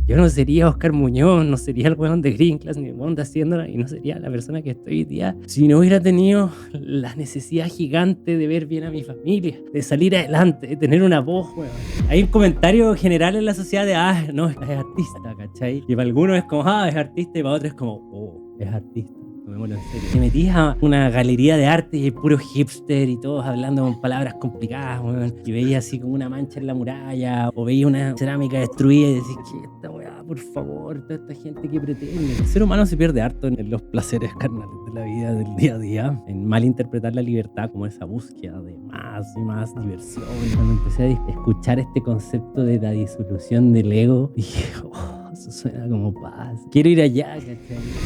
yo no sería Oscar Muñoz, no sería el weón de Green Class ni el weón de Haciéndola y no sería la persona que estoy hoy día si no hubiera tenido la necesidad gigante de ver bien a mi familia, de salir adelante, de tener una voz, weón. Hay un comentario general en la sociedad de, no, es artista, ¿cachai? Y para algunos es como, es artista y para otros es como, es artista. Tomémoslo en serio. Te metías a una galería de arte y puro hipster y todos hablando con palabras complicadas, weón. Y veías así como una mancha en la muralla, o veías una cerámica destruida y decís, ¿qué esta weá, por favor? Toda esta gente que pretende. El ser humano se pierde harto en los placeres carnales de la vida del día a día, en malinterpretar la libertad como esa búsqueda de más y más diversión. Cuando empecé a escuchar este concepto de la disolución del ego, dije, eso suena como paz. Quiero ir allá, ¿cachai?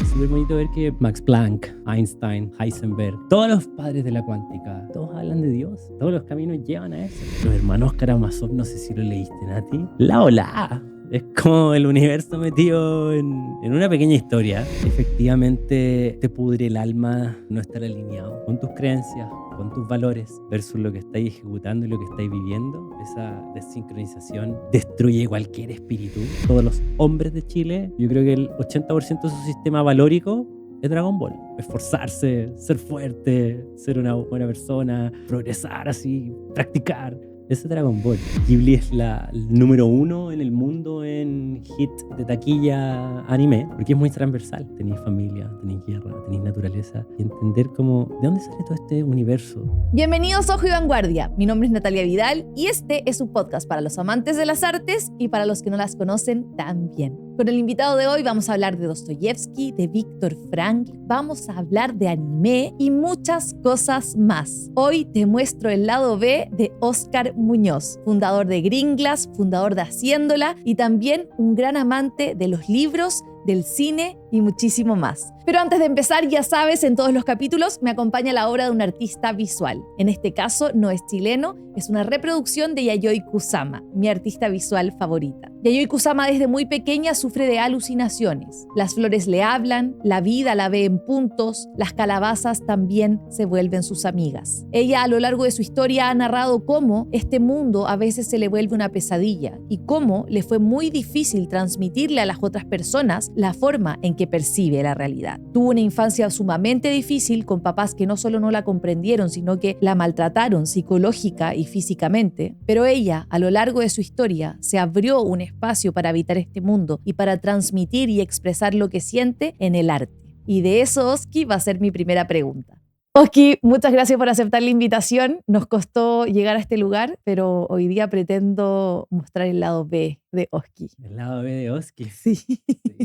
Es súper bonito ver que Max Planck, Einstein, Heisenberg, todos los padres de la cuántica, todos hablan de Dios. Todos los caminos llevan a eso. Los hermanos Karamazov, no sé si lo leíste, Nati. La hola. Es como el universo metido en una pequeña historia. Efectivamente, te pudre el alma no estar alineado con tus creencias, con tus valores versus lo que estáis ejecutando y lo que estáis viviendo. Esa desincronización destruye cualquier espíritu. Todos los hombres de Chile, yo creo que el 80% de su sistema valórico es Dragon Ball. Esforzarse, ser fuerte, ser una buena persona, progresar así, practicar. Ese es Dragon Ball. Ghibli es el número 1 en el mundo en hit de taquilla anime, porque es muy transversal. Tenéis familia, tenéis guerra, tenéis naturaleza, y entender cómo, ¿de dónde sale todo este universo? Bienvenidos a Ojo y Vanguardia. Mi nombre es Natalia Vidal y este es un podcast para los amantes de las artes y para los que no las conocen también. Con el invitado de hoy vamos a hablar de Dostoyevsky, de Viktor Frankl, vamos a hablar de anime y muchas cosas más. Hoy te muestro el lado B de Oscar Muñoz, fundador de Green Glass, fundador de Haciéndola y también un gran amante de los libros, del cine y muchísimo más. Pero antes de empezar, ya sabes, en todos los capítulos me acompaña la obra de un artista visual. En este caso no es chileno, es una reproducción de Yayoi Kusama, mi artista visual favorita. Yayoi Kusama desde muy pequeña sufre de alucinaciones. Las flores le hablan, la vida la ve en puntos, las calabazas también se vuelven sus amigas. Ella a lo largo de su historia ha narrado cómo este mundo a veces se le vuelve una pesadilla y cómo le fue muy difícil transmitirle a las otras personas la forma en que percibe la realidad. Tuvo una infancia sumamente difícil con papás que no solo no la comprendieron, sino que la maltrataron psicológica y físicamente, pero ella, a lo largo de su historia, se abrió un espacio para habitar este mundo y para transmitir y expresar lo que siente en el arte. Y de eso, Oski, va a ser mi primera pregunta. Oski, muchas gracias por aceptar la invitación. Nos costó llegar a este lugar, pero hoy día pretendo mostrar el lado B de Oski. El lado B de Oski. Sí.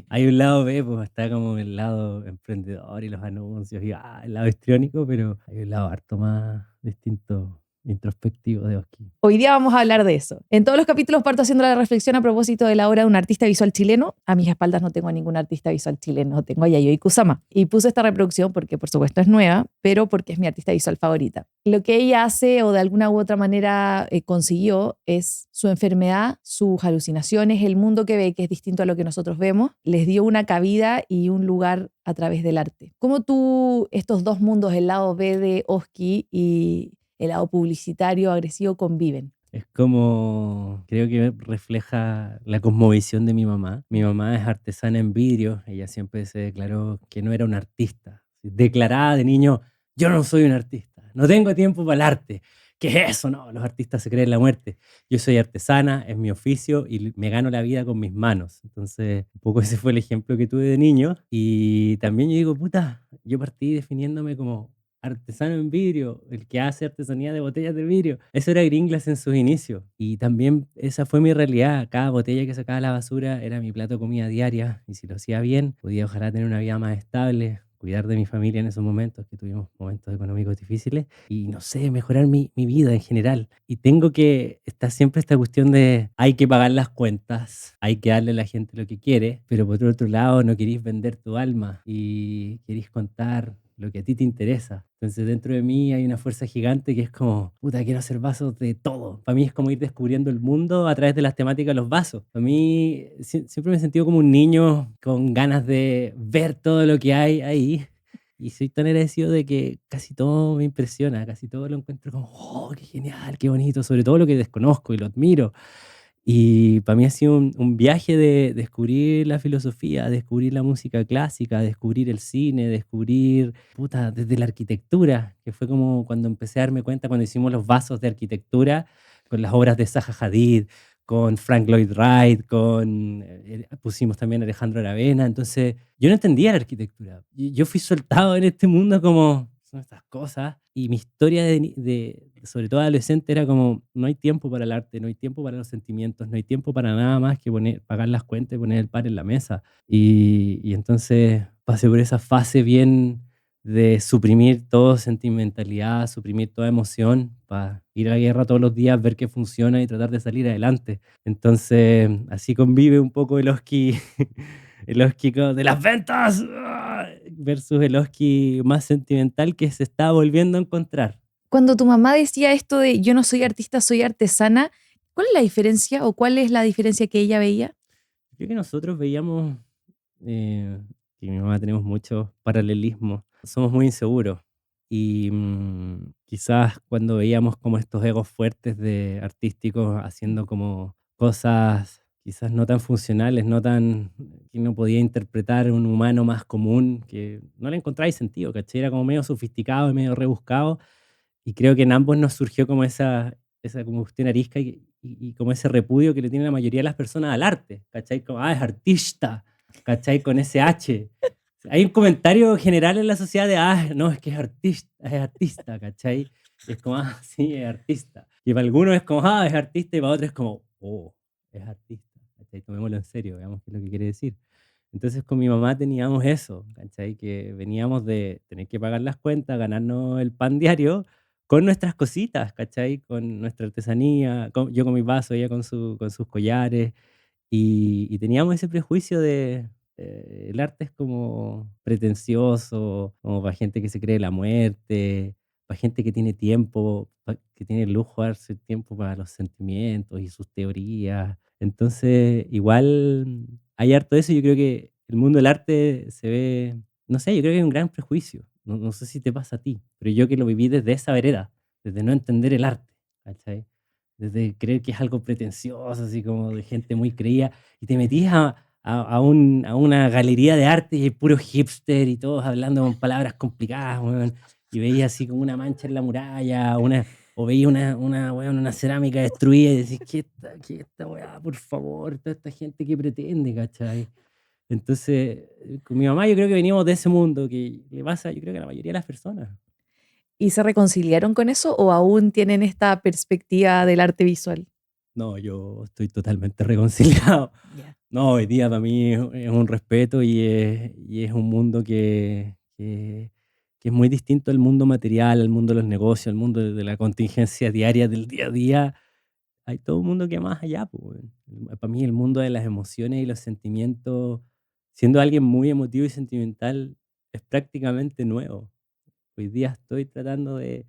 Hay un lado B, pues está como el lado emprendedor y los anuncios y el lado histriónico, pero hay un lado harto más distinto, introspectivo de Oski. Hoy día vamos a hablar de eso. En todos los capítulos parto haciendo la reflexión a propósito de la obra de un artista visual chileno. A mis espaldas no tengo a ningún artista visual chileno, tengo a Yayoi Kusama. Y puse esta reproducción porque por supuesto es nueva, pero porque es mi artista visual favorita. Lo que ella hace o de alguna u otra manera consiguió es su enfermedad, sus alucinaciones, el mundo que ve que es distinto a lo que nosotros vemos, les dio una cabida y un lugar a través del arte. ¿Cómo tú estos dos mundos, el lado B de Oski y el lado publicitario agresivo, conviven? Es como, creo que refleja la cosmovisión de mi mamá. Mi mamá es artesana en vidrio, ella siempre se declaró que no era un artista. Declarada de niño, yo no soy un artista, no tengo tiempo para el arte. ¿Qué es eso? No, los artistas se creen la muerte. Yo soy artesana, es mi oficio y me gano la vida con mis manos. Entonces, un poco ese fue el ejemplo que tuve de niño. Y también yo digo, puta, yo partí definiéndome como artesano en vidrio, el que hace artesanía de botellas de vidrio. Eso era Green Glass en sus inicios. Y también esa fue mi realidad. Cada botella que sacaba a la basura era mi plato de comida diaria. Y si lo hacía bien, podía ojalá tener una vida más estable, cuidar de mi familia en esos momentos, que tuvimos momentos económicos difíciles, y no sé, mejorar mi vida en general. Y tengo que estar siempre esta cuestión de hay que pagar las cuentas, hay que darle a la gente lo que quiere, pero por otro lado no queréis vender tu alma y queréis contar lo que a ti te interesa. Entonces dentro de mí hay una fuerza gigante que es como, puta, quiero hacer vasos de todo. Para mí es como ir descubriendo el mundo a través de las temáticas de los vasos. Para mí siempre me he sentido como un niño con ganas de ver todo lo que hay ahí. Y soy tan agradecido de que casi todo me impresiona, casi todo lo encuentro como, oh, qué genial, qué bonito, sobre todo lo que desconozco y lo admiro. Y para mí ha sido un viaje de descubrir la filosofía, descubrir la música clásica, descubrir el cine, descubrir, puta, desde la arquitectura, que fue como cuando empecé a darme cuenta cuando hicimos los vasos de arquitectura con las obras de Zaha Hadid, con Frank Lloyd Wright, pusimos también a Alejandro Aravena. Entonces, yo no entendía la arquitectura. Yo fui soltado en este mundo como son estas cosas. Y mi historia sobre todo adolescente, era como, no hay tiempo para el arte, no hay tiempo para los sentimientos, no hay tiempo para nada más que pagar las cuentas y poner el pan en la mesa. Y entonces pasé por esa fase bien de suprimir toda sentimentalidad, suprimir toda emoción, para ir a la guerra todos los días, ver qué funciona y tratar de salir adelante. Entonces, así convive un poco el Oski, el Oski de las ventas, versus el Oski más sentimental que se está volviendo a encontrar. Cuando tu mamá decía esto de yo no soy artista, soy artesana, ¿cuál es la diferencia o cuál es la diferencia que ella veía? Creo que nosotros veíamos, que mi mamá tenemos muchos paralelismos. Somos muy inseguros y quizás cuando veíamos como estos egos fuertes de artísticos haciendo como cosas quizás no tan funcionales, que no podía interpretar un humano más común, que no le encontráis sentido, ¿cachai? Era como medio sofisticado y medio rebuscado, y creo que en ambos nos surgió como esa combustión arisca y como ese repudio que le tiene la mayoría de las personas al arte, ¿cachai? Como, es artista, ¿cachai? Con ese H. Hay un comentario general en la sociedad de, no, es que es artista, ¿cachai? Y es como, sí, es artista. Y para algunos es como, es artista, y para otros es como, es artista, ¿cachai? Tomémoslo en serio, veamos qué es lo que quiere decir. Entonces con mi mamá teníamos eso, ¿cachai? Que veníamos de tener que pagar las cuentas, ganarnos el pan diario, con nuestras cositas, ¿cachai? Con nuestra artesanía, yo con mi vaso, ella con sus collares, y teníamos ese prejuicio de el arte es como pretencioso, como para gente que se cree la muerte, para gente que tiene tiempo, que tiene el lujo de darse tiempo para los sentimientos y sus teorías. Entonces, igual hay harto de eso. Yo creo que el mundo del arte se ve, no sé, yo creo que hay un gran prejuicio. No sé si te pasa a ti, pero yo que lo viví desde esa vereda, desde no entender el arte, ¿cachai? Desde creer que es algo pretencioso, así como de gente muy creída, y te metías a una galería de arte y hay puro hipster y todos hablando con palabras complicadas, weón, y veías así como una mancha en la muralla, o veías weón, una cerámica destruida y decís, qué esta weá, por favor, toda esta gente que pretende, ¿cachai? Entonces, con mi mamá yo creo que veníamos de ese mundo que le pasa, yo creo que a la mayoría de las personas. ¿Y se reconciliaron con eso o aún tienen esta perspectiva del arte visual? No, yo estoy totalmente reconciliado. Ya. No, hoy día para mí es un respeto y es un mundo que es muy distinto al mundo material, al mundo de los negocios, al mundo de la contingencia diaria del día a día. Hay todo un mundo que va más allá, pues, weón. Para mí el mundo de las emociones y los sentimientos, siendo alguien muy emotivo y sentimental, es prácticamente nuevo. Hoy día estoy tratando de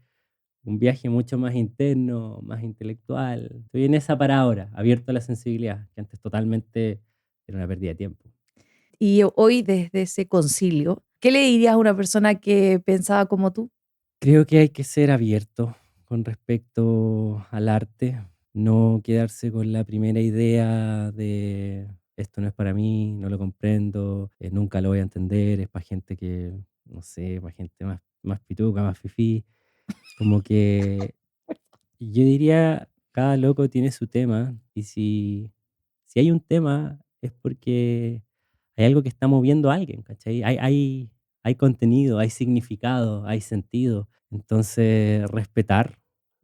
un viaje mucho más interno, más intelectual. Estoy en esa para ahora, abierto a la sensibilidad, que antes totalmente era una pérdida de tiempo. Y hoy desde ese concilio, ¿qué le dirías a una persona que pensaba como tú? Creo que hay que ser abierto con respecto al arte, no quedarse con la primera idea de esto no es para mí, no lo comprendo, nunca lo voy a entender, es para gente que, no sé, para gente más pituca, más fifí. Como que yo diría, cada loco tiene su tema, y si hay un tema es porque hay algo que está moviendo a alguien, ¿cachai? Hay contenido, hay significado, hay sentido. Entonces, respetar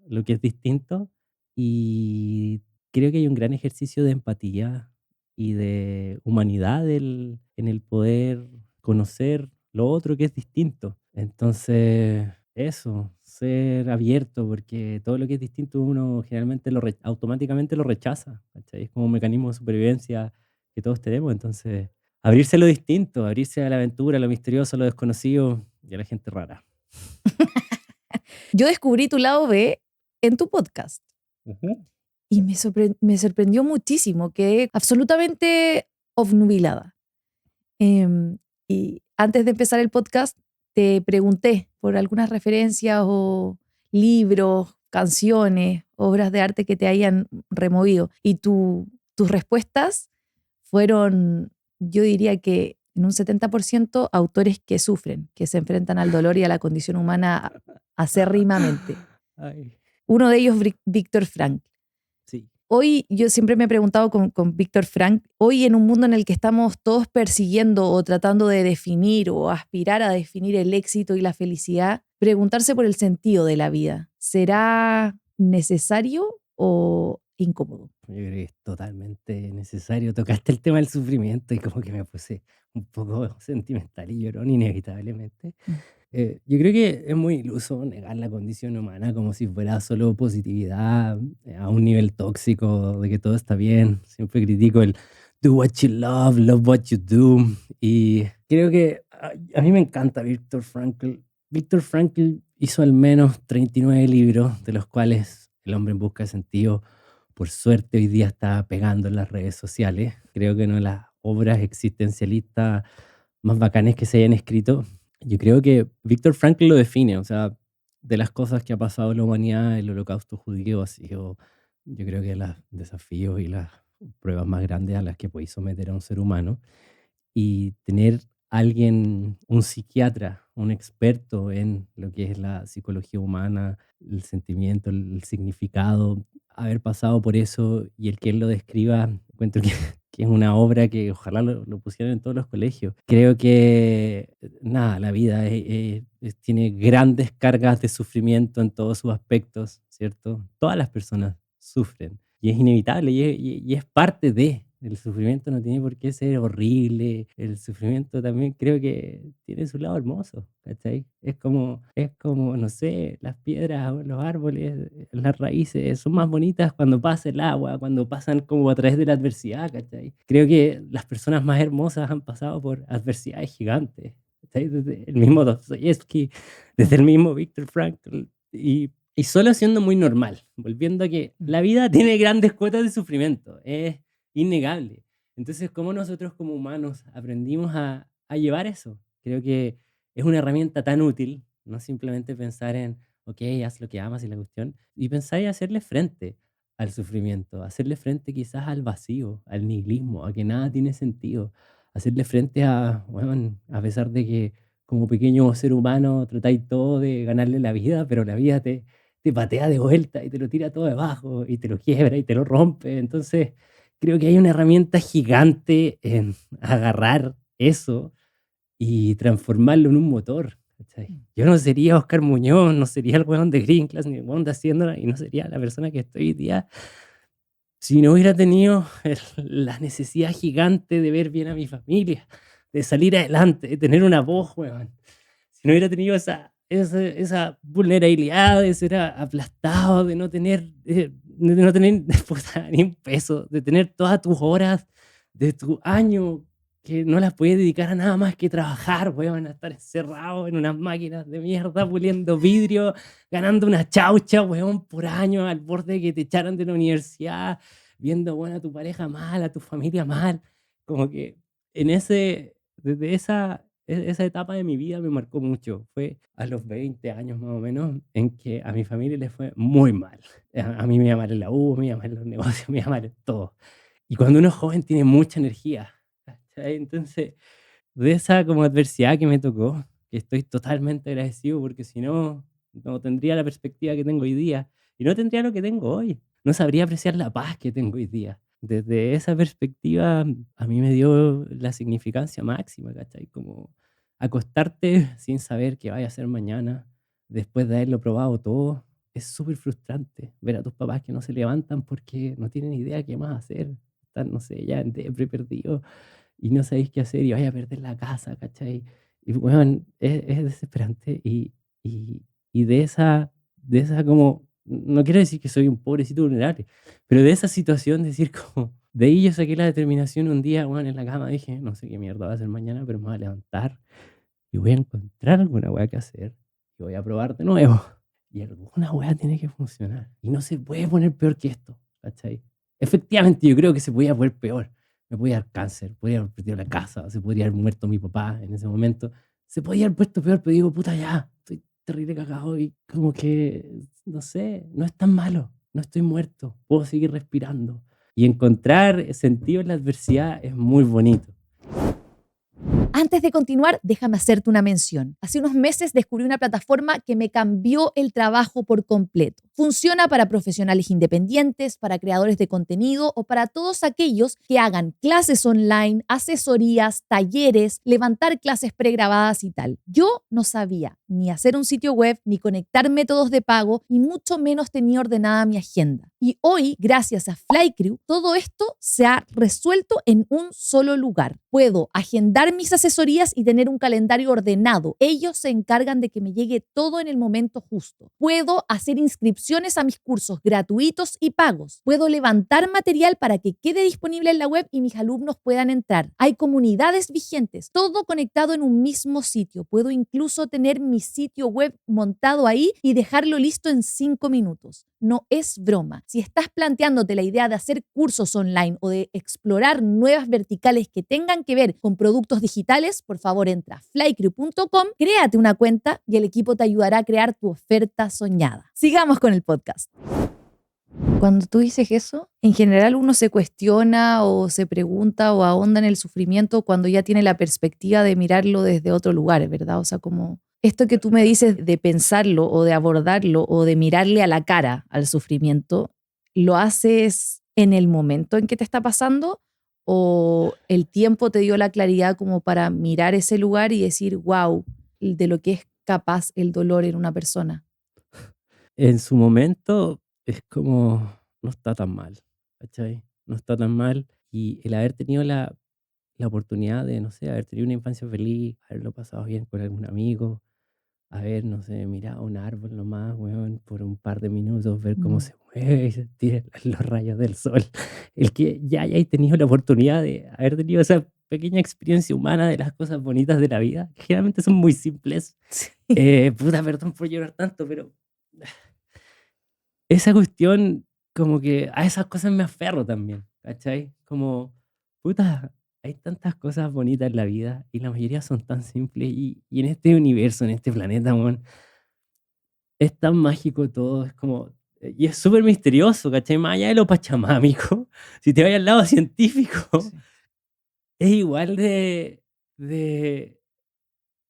lo que es distinto, y creo que hay un gran ejercicio de empatía y de humanidad en el poder conocer lo otro que es distinto. Entonces, eso, ser abierto, porque todo lo que es distinto uno generalmente automáticamente lo rechaza, ¿cachai? Es como un mecanismo de supervivencia que todos tenemos. Entonces, abrirse a lo distinto, abrirse a la aventura, a lo misterioso, a lo desconocido y a la gente rara. Yo descubrí tu lado B en tu podcast Ujú. y me sorprendió muchísimo, quedé absolutamente obnubilada. Y antes de empezar el podcast, te pregunté por algunas referencias o libros, canciones obras de arte que te hayan removido. Y tus respuestas fueron, yo diría que en un 70% autores que sufren, que se enfrentan al dolor y a la condición humana acérrimamente. Ay, Uno de ellos, Víctor Frank. sí. Hoy yo siempre me he preguntado con Víctor Frank, hoy en un mundo en el que estamos todos persiguiendo o tratando de definir o aspirar a definir el éxito y la felicidad, preguntarse por el sentido de la vida, ¿será necesario o incómodo? Yo creo que es totalmente necesario. Tocaste el tema del sufrimiento y como que me puse un poco sentimental y llorón inevitablemente. Mm. Yo creo que es muy iluso negar la condición humana como si fuera solo positividad, a un nivel tóxico de que todo está bien. Siempre critico el do what you love, love what you do. Y creo que a mí me encanta Viktor Frankl. Viktor Frankl hizo al menos 39 libros, de los cuales El hombre en busca de sentido, por suerte, hoy día está pegando en las redes sociales. Creo que una de las obras existencialistas más bacanes que se hayan escrito. Yo creo que Viktor Frankl lo define, o sea, de las cosas que ha pasado en la humanidad, el holocausto judío ha sido, yo creo que los desafíos y las pruebas más grandes a las que podéis someter a un ser humano. Y tener alguien, un psiquiatra, un experto en lo que es la psicología humana, el sentimiento, el significado, haber pasado por eso y el que él lo describa, encuentro que, que es una obra que ojalá lo pusieran en todos los colegios. Creo que, nada, la vida tiene grandes cargas de sufrimiento en todos sus aspectos, ¿cierto? Todas las personas sufren y es inevitable y es parte de. El sufrimiento no tiene por qué ser horrible. El sufrimiento también creo que tiene su lado hermoso, ¿cachai? Es como, no sé, las piedras, o los árboles, las raíces son más bonitas cuando pasa el agua, cuando pasan como a través de la adversidad, ¿cachai? Creo que las personas más hermosas han pasado por adversidades gigantes, ¿cachai? Desde el mismo Dostoyevsky, desde el mismo Viktor Frankl, y solo siendo muy normal, volviendo a que la vida tiene grandes cuotas de sufrimiento. Es innegable. Entonces, ¿cómo nosotros como humanos aprendimos a llevar eso? Creo que es una herramienta tan útil, no simplemente pensar en, ok, haz lo que amas y la cuestión, y pensar y hacerle frente al sufrimiento, hacerle frente quizás al vacío, al nihilismo, a que nada tiene sentido, hacerle frente a, bueno, a pesar de que como pequeño ser humano tratáis todo de ganarle la vida, pero la vida te patea de vuelta y te lo tira todo debajo y te lo quiebra y te lo rompe. Entonces, creo que hay una herramienta gigante en agarrar eso y transformarlo en un motor, ¿cachai? Yo no sería Oscar Muñoz, no sería el weón de Green Class, ni el weón de Hacienda, y no sería la persona que estoy hoy día si no hubiera tenido la necesidad gigante de ver bien a mi familia, de salir adelante, de tener una voz, weón. Si no hubiera tenido esa vulnerabilidad de ser aplastado, de no tener puta, ni un peso, de tener todas tus horas de tu año que no las puedes dedicar a nada más que trabajar, weón, a estar encerrado en unas máquinas de mierda, puliendo vidrio, ganando una chaucha, weón, por año, al borde de que te echaran de la universidad, viendo, bueno, a tu pareja mal, a tu familia mal. Como que desde esa etapa de mi vida me marcó mucho. Fue a los 20 años más o menos en que a mi familia le fue muy mal. A mí me iba mal en la U, me iba mal en los negocios, me iba mal en todo. Y cuando uno es joven tiene mucha energía, ¿cachai? Entonces, de esa como adversidad que me tocó, que estoy totalmente agradecido porque si no, no tendría la perspectiva que tengo hoy día y no tendría lo que tengo hoy. No sabría apreciar la paz que tengo hoy día. Desde esa perspectiva, a mí me dio la significancia máxima, ¿cachai? Como acostarte sin saber qué vaya a hacer mañana, después de haberlo probado todo, es súper frustrante ver a tus papás que no se levantan porque no tienen idea qué más hacer. Están, no sé, ya en depre perdido y no sabéis qué hacer y vais a perder la casa, ¿cachai? Y bueno, es desesperante y, y de esa como, no quiero decir que soy un pobrecito vulnerable, pero de esa situación, decir como, de ahí yo saqué la determinación un día, bueno, en la cama dije, no sé qué mierda va a hacer mañana, pero me voy a levantar y voy a encontrar alguna weá que hacer y voy a probar de nuevo. Y alguna weá tiene que funcionar. Y no se puede poner peor que esto, ¿cachai? Efectivamente, yo creo que se podía poner peor. Me podía dar cáncer, podría haber perdido la casa, se podría haber muerto mi papá en ese momento. Se podía haber puesto peor, pero digo, puta, ya, estoy terrible cagado y como que, no sé, no es tan malo. no estoy muerto, puedo seguir respirando. Y encontrar sentido en la adversidad es muy bonito. Antes de continuar, déjame hacerte una mención. Hace unos meses descubrí una plataforma que me cambió el trabajo por completo. Funciona para profesionales independientes, para creadores de contenido o para todos aquellos que hagan clases online, asesorías, talleres, levantar clases pregrabadas y tal. Yo no sabía ni hacer un sitio web, ni conectar métodos de pago, y mucho menos tenía ordenada mi agenda. Y hoy, gracias a Flycrew, todo esto se ha resuelto en un solo lugar. Puedo agendar mis asesorías y tener un calendario ordenado. Ellos se encargan de que me llegue todo en el momento justo. Puedo hacer inscripciones a mis cursos gratuitos y pagos. Puedo levantar material para que quede disponible en la web y mis alumnos puedan entrar. Hay comunidades vigentes, todo conectado en un mismo sitio. Puedo incluso tener mi sitio web montado ahí y dejarlo listo en 5 minutos. No es broma. Si estás planteándote la idea de hacer cursos online o de explorar nuevas verticales que tengan que ver con productos digitales, por favor entra a flycrew.com, créate una cuenta y el equipo te ayudará a crear tu oferta soñada. Sigamos con el podcast. Cuando tú dices eso, en general uno se cuestiona o se pregunta o ahonda en el sufrimiento cuando ya tiene la perspectiva de mirarlo desde otro lugar, ¿verdad? O sea, como esto que tú me dices de pensarlo o de abordarlo o de mirarle a la cara al sufrimiento, ¿lo haces en el momento en que te está pasando o el tiempo te dio la claridad como para mirar ese lugar y decir, wow, de lo que es capaz el dolor en una persona? En su momento es como, no está tan mal, ¿cachai? No está tan mal. Y el haber tenido la oportunidad de, no sé, haber tenido una infancia feliz, haberlo pasado bien con algún amigo, haber, no sé, mirado un árbol nomás, weón, por un par de minutos, ver cómo Mm. se mueve y sentir los rayos del sol. El que ya hayáis tenido la oportunidad de haber tenido esa pequeña experiencia humana de las cosas bonitas de la vida, que generalmente son muy simples. Puta, perdón por llorar tanto, pero esa cuestión, como que a esas cosas me aferro también, ¿cachai? Como, puta, hay tantas cosas bonitas en la vida y la mayoría son tan simples y en este universo, en este planeta, weón, es tan mágico todo, es como, y es súper misterioso, ¿cachai? Más allá de lo pachamámico, si te vas al lado científico, Sí. es igual de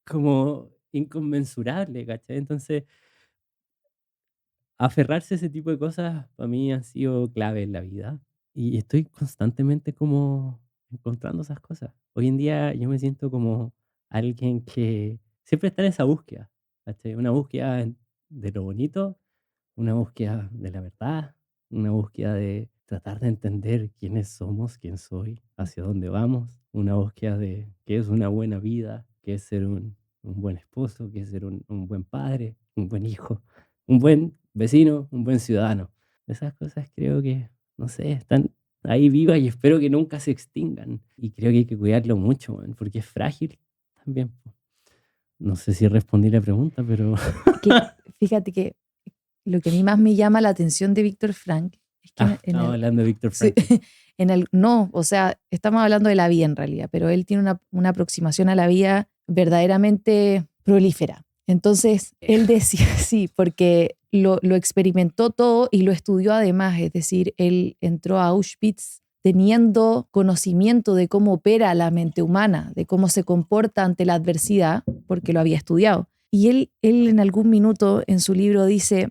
como inconmensurable, ¿cachai? Entonces, aferrarse a ese tipo de cosas para mí han sido clave en la vida y estoy constantemente como encontrando esas cosas. Hoy en día yo me siento como alguien que siempre está en esa búsqueda, ¿cachai? Una búsqueda de lo bonito, una búsqueda de la verdad, una búsqueda de tratar de entender quiénes somos, quién soy, hacia dónde vamos, una búsqueda de qué es una buena vida, qué es ser un buen esposo, qué es ser un buen padre, un buen hijo, un buen vecino, un buen ciudadano. Esas cosas creo que, no sé, están ahí vivas y espero que nunca se extingan. Y creo que hay que cuidarlo mucho, man, porque es frágil también, po. No sé si respondí la pregunta, pero Es que fíjate que lo que a mí más me llama la atención de Víctor Frank es que estamos hablando de Víctor sí, Frankl. no, o sea, estamos hablando de la vida en realidad, pero él tiene una aproximación a la vida verdaderamente prolífera. Entonces, él decía, sí, porque lo experimentó todo y lo estudió además, es decir, él entró a Auschwitz teniendo conocimiento de cómo opera la mente humana, de cómo se comporta ante la adversidad, porque lo había estudiado. Y él en algún minuto en su libro dice,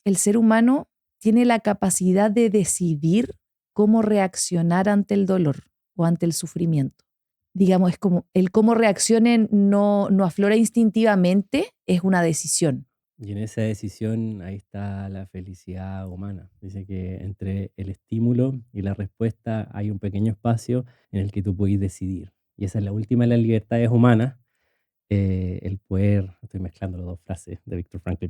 el ser humano tiene la capacidad de decidir cómo reaccionar ante el dolor o ante el sufrimiento. Digamos, es como el cómo reaccionen no aflora instintivamente, es una decisión. Y en esa decisión ahí está la felicidad humana. Dice que entre el estímulo y la respuesta hay un pequeño espacio en el que tú puedes decidir. Y esa es la última de las libertades humanas, el poder, estoy mezclando las dos frases de Viktor Frankl,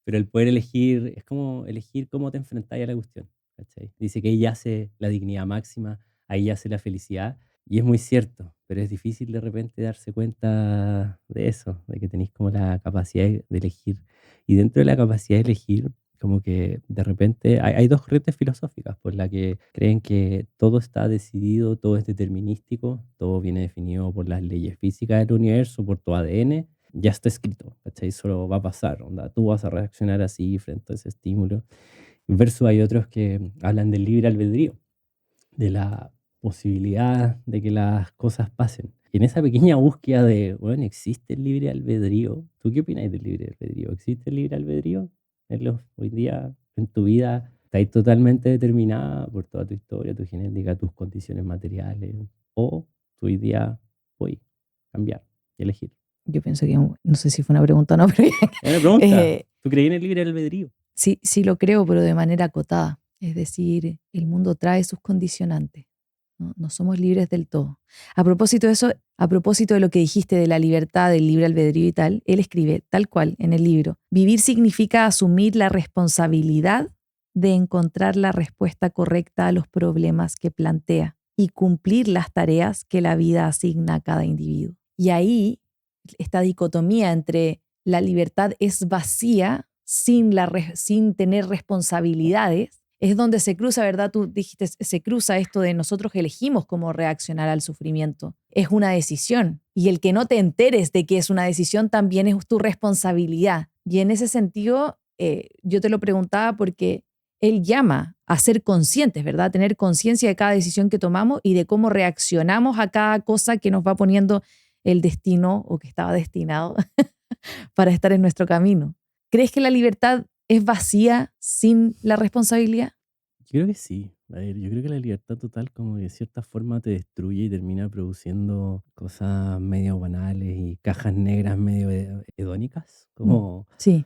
pero el poder elegir, es como elegir cómo te enfrentas a la cuestión, ¿cachai? Dice que ahí yace la dignidad máxima, ahí yace la felicidad, y es muy cierto, pero es difícil de repente darse cuenta de eso, de que tenéis como la capacidad de elegir. Y dentro de la capacidad de elegir, como que de repente hay dos corrientes filosóficas por la que creen que todo está decidido, todo es determinístico, todo viene definido por las leyes físicas del universo, por tu ADN, ya está escrito, ¿cachai? Solo va a pasar, onda, tú vas a reaccionar así frente a ese estímulo. Versus hay otros que hablan del libre albedrío, de la posibilidad de que las cosas pasen. Y en esa pequeña búsqueda de, bueno, ¿existe el libre albedrío? ¿Tú qué opinas del libre albedrío? ¿Existe el libre albedrío hoy día en tu vida? ¿Estás totalmente determinada por toda tu historia, tu genética, tus condiciones materiales? ¿O tú hoy día puedes cambiar y elegir? Yo pienso que, no sé si fue una pregunta o no, pero Es una pregunta. eh, ¿Tú crees en el libre albedrío? sí, sí lo creo, pero de manera acotada. Es decir, el mundo trae sus condicionantes. No, no somos libres del todo. A propósito de eso, a propósito de lo que dijiste de la libertad, del libre albedrío y tal, él escribe tal cual en el libro: vivir significa asumir la responsabilidad de encontrar la respuesta correcta a los problemas que plantea y cumplir las tareas que la vida asigna a cada individuo. Y ahí, esta dicotomía entre la libertad es vacía sin tener responsabilidades, es donde se cruza, ¿verdad? Tú dijiste, se cruza esto de nosotros elegimos cómo reaccionar al sufrimiento. Es una decisión. Y el que no te enteres de que es una decisión también es tu responsabilidad. Y en ese sentido, yo te lo preguntaba porque él llama a ser conscientes, ¿verdad? A tener conciencia de cada decisión que tomamos y de cómo reaccionamos a cada cosa que nos va poniendo el destino o que estaba destinado para estar en nuestro camino. ¿Crees que la libertad es vacía sin la responsabilidad? Yo creo que sí. A ver, yo creo que la libertad total como que de cierta forma te destruye y termina produciendo cosas medio banales y cajas negras medio hedónicas. Mm, Como sí,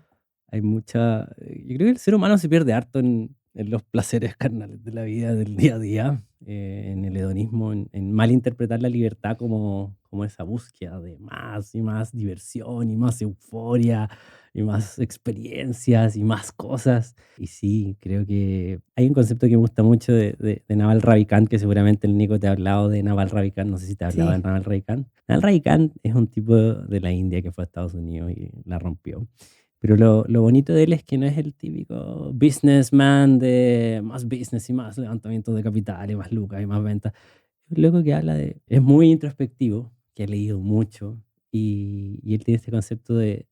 hay mucha... Yo creo que el ser humano se pierde harto en los placeres carnales de la vida, del día a día, en el hedonismo, en malinterpretar la libertad como esa búsqueda de más y más diversión y más euforia y más experiencias y más cosas. Y sí, creo que hay un concepto que me gusta mucho de Naval Ravikant, que seguramente el Nico te ha hablado de Naval Ravikant, no sé si te ha hablado de sí. Naval Ravikant. Naval Ravikant es un tipo de la India que fue a Estados Unidos y la rompió. Pero lo bonito de él es que no es el típico businessman de más business y más levantamiento de capital y más lucas y más ventas. Es un loco que habla de... Es muy introspectivo, que ha leído mucho y él tiene este concepto de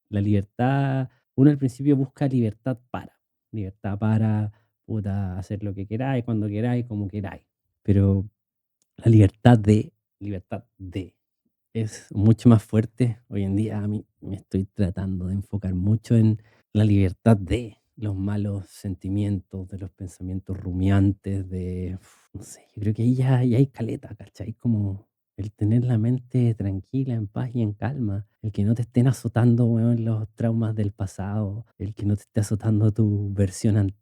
la libertad. Uno al principio busca libertad para puta, hacer lo que queráis, cuando queráis, como queráis. Pero la libertad de es mucho más fuerte. Hoy en día a mí me estoy tratando de enfocar mucho en la libertad de los malos sentimientos, de los pensamientos rumiantes, no sé, yo creo que ahí ya hay caleta, ¿cachai? Como el tener la mente tranquila, en paz y en calma, el que no te estén azotando, weón, los traumas del pasado, el que no te esté azotando tu versión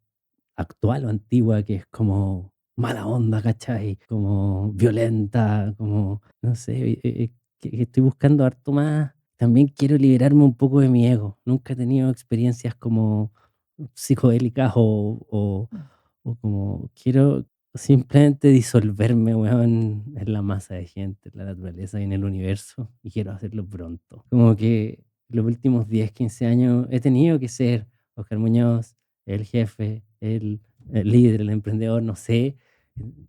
actual o antigua, que es como mala onda, ¿cachai? Como violenta, como, no sé, que estoy buscando harto más. También quiero liberarme un poco de mi ego. Nunca he tenido experiencias como psicodélicas o como quiero simplemente disolverme, weón, en la masa de gente, en la naturaleza y en el universo. Y quiero hacerlo pronto. Como que los últimos 10 15 años he tenido que ser Oscar Muñoz, el jefe, el líder, el emprendedor, no sé.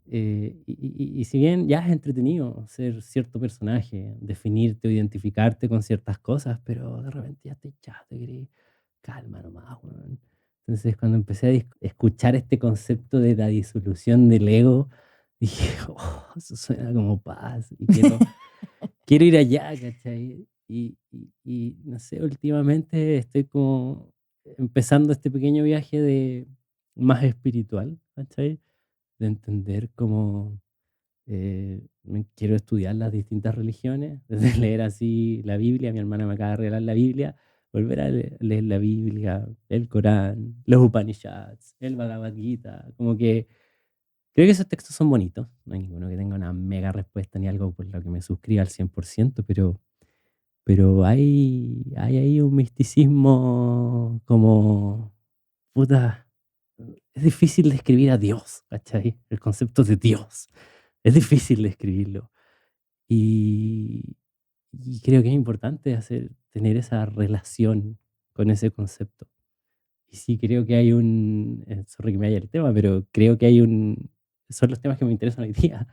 Y si bien ya es entretenido ser cierto personaje, definirte o identificarte con ciertas cosas, pero de repente ya estoy chato, querés calma nomás, weón. Entonces, cuando empecé a escuchar este concepto de la disolución del ego, dije, oh, eso suena como paz y quiero ir allá, ¿cachai? Y no sé, últimamente estoy como empezando este pequeño viaje de más espiritual, ¿cachai? De entender cómo quiero estudiar las distintas religiones, desde leer así la Biblia, mi hermana me acaba de regalar la Biblia, volver a leer la Biblia, el Corán, los Upanishads, el Bhagavad Gita, como que creo que esos textos son bonitos, no hay ninguno que tenga una mega respuesta ni algo por lo que me suscriba al 100%, pero hay ahí un misticismo como, puta, es difícil describir a Dios, ¿cachai? El concepto de Dios. Es difícil describirlo. Y, y creo que es importante tener esa relación con ese concepto. Y sí, creo que hay sorry que me vaya el tema, pero creo que son los temas que me interesan hoy día.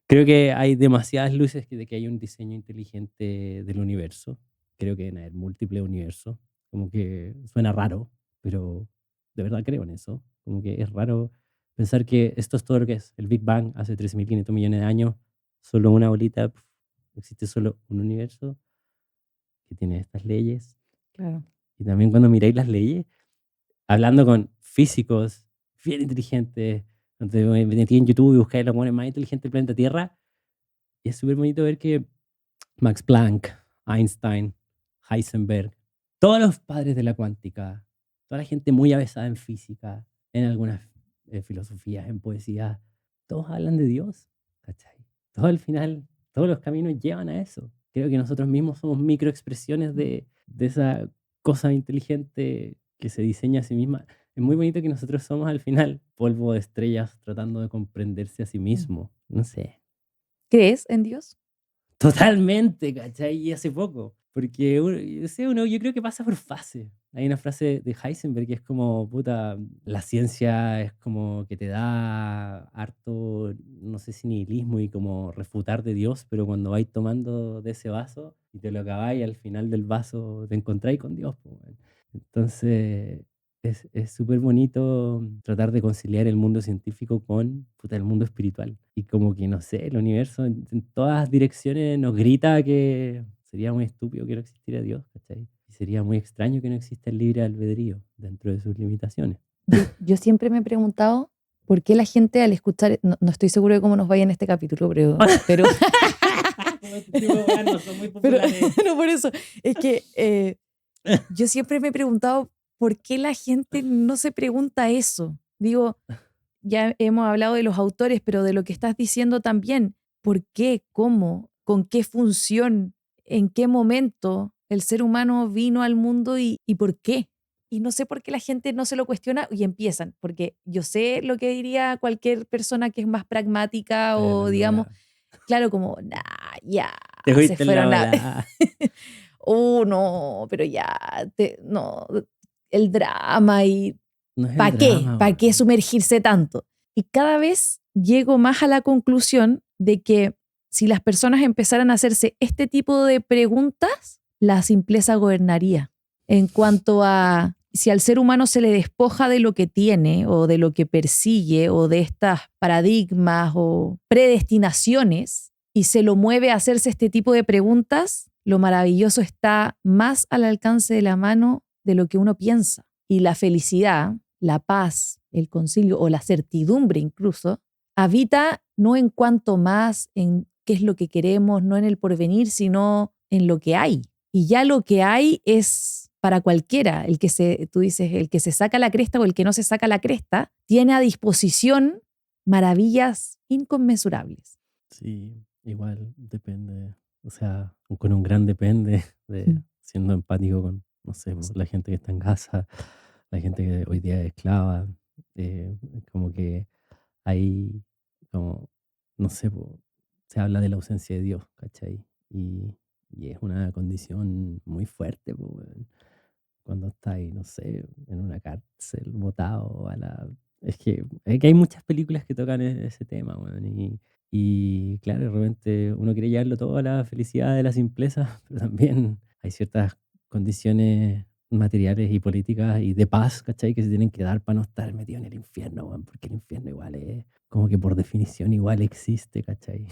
Creo que hay demasiadas luces de que hay un diseño inteligente del universo. Creo que deben haber múltiples universos. Como que suena raro, pero de verdad creo en eso. Como que es raro pensar que esto es todo lo que es. El Big Bang hace 13.500 millones de años, solo una bolita, existe solo un universo que tiene estas leyes. Claro. Y también cuando miráis las leyes, hablando con físicos bien inteligentes, donde me metí en YouTube y busqué los buenos más inteligentes del planeta Tierra, y es súper bonito ver que Max Planck, Einstein, Heisenberg, todos los padres de la cuántica, toda la gente muy avesada en física, en algunas filosofías, en poesía, todos hablan de Dios, ¿cachai? Todo al final, todos los caminos llevan a eso. Creo que nosotros mismos somos microexpresiones de esa cosa inteligente que se diseña a sí misma. Es muy bonito que nosotros somos al final polvo de estrellas tratando de comprenderse a sí mismo. No sé. ¿Crees en Dios? Totalmente, ¿cachai? Y hace poco. Porque yo creo que pasa por fase. Hay una frase de Heisenberg que es como, puta, la ciencia es como que te da harto, no sé si nihilismo y como refutar de Dios, pero cuando vais tomando de ese vaso y te lo acabáis, al final del vaso te encontráis con Dios, po, weón. Entonces, es súper bonito tratar de conciliar el mundo científico con puta, el mundo espiritual. Y como que, no sé, el universo en todas direcciones nos grita que sería muy estúpido que no existiera Dios, ¿cachai? Y sería muy extraño que no exista el libre albedrío dentro de sus limitaciones. Yo siempre me he preguntado por qué la gente al escuchar, no estoy seguro de cómo nos vaya en este capítulo, pero Como este tipo de weas no son muy pero populares. no por eso, es que yo siempre me he preguntado por qué la gente no se pregunta eso. Digo, ya hemos hablado de los autores, pero de lo que estás diciendo también, ¿por qué? ¿Cómo? ¿Con qué función? ¿En qué momento el ser humano vino al mundo y por qué? Y no sé por qué la gente no se lo cuestiona y empiezan, porque yo sé lo que diría cualquier persona que es más pragmática o Pero no digamos, la... claro, como, nah, ya, Te se fuiste en la fueron a... volada. No, pero ya, no, el drama y No es el ¿para qué? drama, ¿Para qué weón. sumergirse tanto? Y cada vez llego más a la conclusión de que si las personas empezaran a hacerse este tipo de preguntas, la simpleza gobernaría. En cuanto a si al ser humano se le despoja de lo que tiene o de lo que persigue o de estas paradigmas o predestinaciones y se lo mueve a hacerse este tipo de preguntas, lo maravilloso está más al alcance de la mano de lo que uno piensa. Y la felicidad, la paz, el concilio o la certidumbre incluso, habita no en cuanto más en qué es lo que queremos, no en el porvenir, sino en lo que hay. Y ya lo que hay es para cualquiera, tú dices, el que se saca la cresta o el que no se saca la cresta, tiene a disposición maravillas inconmensurables. Sí, igual depende. O sea, con un gran depende de siendo empático con, no sé, la gente que está en casa, la gente que hoy día es esclava. Como que hay, como, no sé, se habla de la ausencia de Dios, ¿cachai? Y es una condición muy fuerte, weón. Cuando estás ahí, no sé, en una cárcel, botado a la... Es que hay muchas películas que tocan ese tema, weón. Y claro, de repente uno quiere llevarlo todo a la felicidad de la simpleza, pero también hay ciertas condiciones materiales y políticas y de paz, ¿cachai? Que se tienen que dar para no estar metido en el infierno, weón, porque el infierno igual es, como que por definición igual existe, ¿cachai?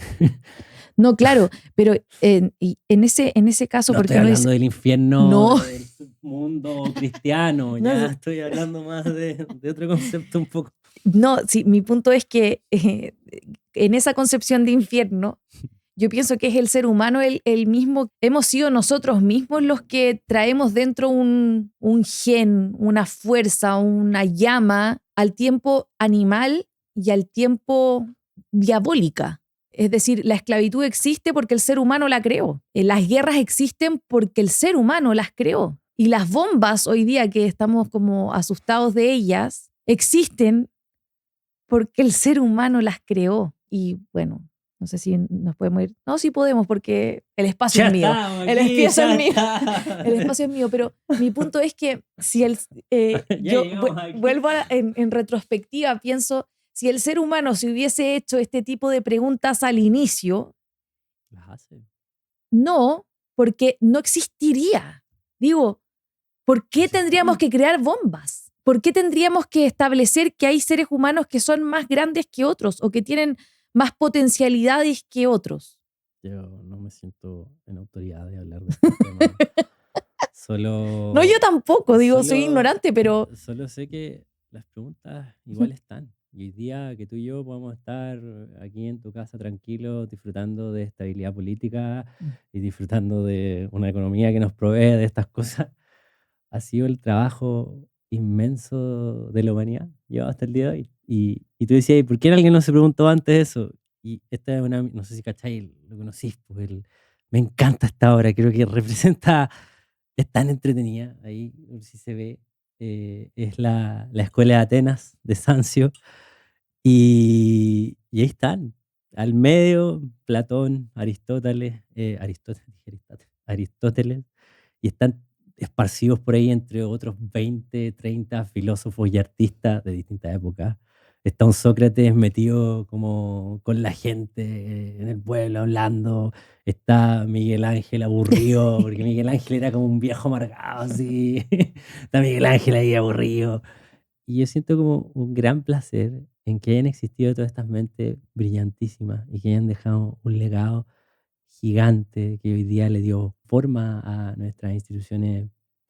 No, claro, pero y en ese caso, No porque estoy uno hablando dice, del infierno no, del submundo cristiano, no, ya estoy hablando más de otro concepto un poco. no, sí, mi punto es que en esa concepción de infierno, yo pienso que es el ser humano el mismo, hemos sido nosotros mismos los que traemos dentro un gen, una fuerza, una llama, al tiempo animal y al tiempo diabólica. Es decir, la esclavitud existe porque el ser humano la creó. Las guerras existen porque el ser humano las creó. Y las bombas hoy día que estamos como asustados de ellas, existen porque el ser humano las creó. Y bueno, no sé si nos podemos ir. No, sí podemos porque el espacio Ya es mío. estamos El aquí, espacio es ya mío. está. El espacio es mío, pero mi punto es que si Ya llegamos aquí. vuelvo en retrospectiva, pienso, si el ser humano se hubiese hecho este tipo de preguntas al inicio, Las hace. no, porque no existiría. Digo, ¿por qué Sí, tendríamos po. que crear bombas? ¿Por qué tendríamos que establecer que hay seres humanos que son más grandes que otros o que tienen más potencialidades que otros? Yo no me siento en autoridad de hablar de estos temas. No, yo Solo, tampoco, digo, soy solo, ignorante, pero solo sé que las preguntas igual están. Y hoy día que tú y yo podemos estar aquí en tu casa tranquilos, disfrutando de estabilidad política y disfrutando de una economía que nos provee de estas cosas, ha sido el trabajo inmenso de la humanidad llevado hasta el día de hoy. Y tú decías, ¿y por qué alguien no se preguntó antes eso? Y esta es una, no sé si cacháis, lo conocís, pues me encanta esta obra, creo que representa, es tan entretenida, ahí si se ve, es la Escuela de Atenas de Sancio, y ahí están, al medio, Platón, Aristóteles, y están esparcidos por ahí entre otros 20 30 filósofos y artistas de distintas épocas. Está un Sócrates metido como con la gente en el pueblo hablando. Está Miguel Ángel aburrido, porque Miguel Ángel era como un viejo amargado así. Está Miguel Ángel ahí aburrido. Y yo siento como un gran placer en que hayan existido todas estas mentes brillantísimas y que hayan dejado un legado gigante que hoy día le dio forma a nuestras instituciones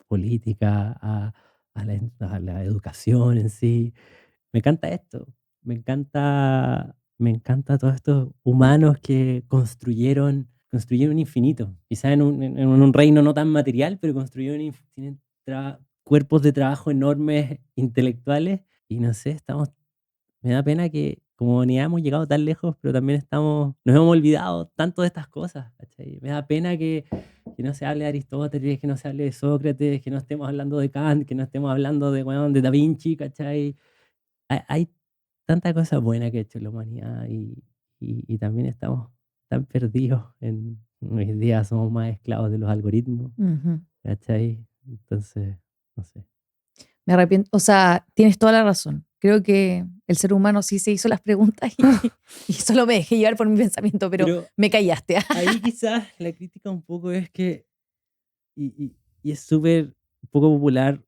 políticas, a la educación en sí. Me encanta esto, me encanta todos estos humanos que construyeron infinito, quizás en un reino no tan material, pero tienen cuerpos de trabajo enormes, intelectuales, y no sé, me da pena que como humanidad hemos llegado tan lejos, pero también nos hemos olvidado tanto de estas cosas, ¿cachai? Me da pena que no se hable de Aristóteles, que no se hable de Sócrates, que no estemos hablando de Kant, que no estemos hablando de, weón, de Da Vinci, ¿cachai? Hay tanta cosa buena que ha hecho la humanidad y también estamos tan perdidos hoy día somos más esclavos de los algoritmos, ujú, ¿cachai? Entonces, no sé. me arrepiento. O sea, tienes toda la razón. Creo que el ser humano sí se hizo las preguntas y solo me dejé llevar por mi pensamiento, pero Pero me callaste. ahí quizás la crítica un poco es que, y es súper poco popular,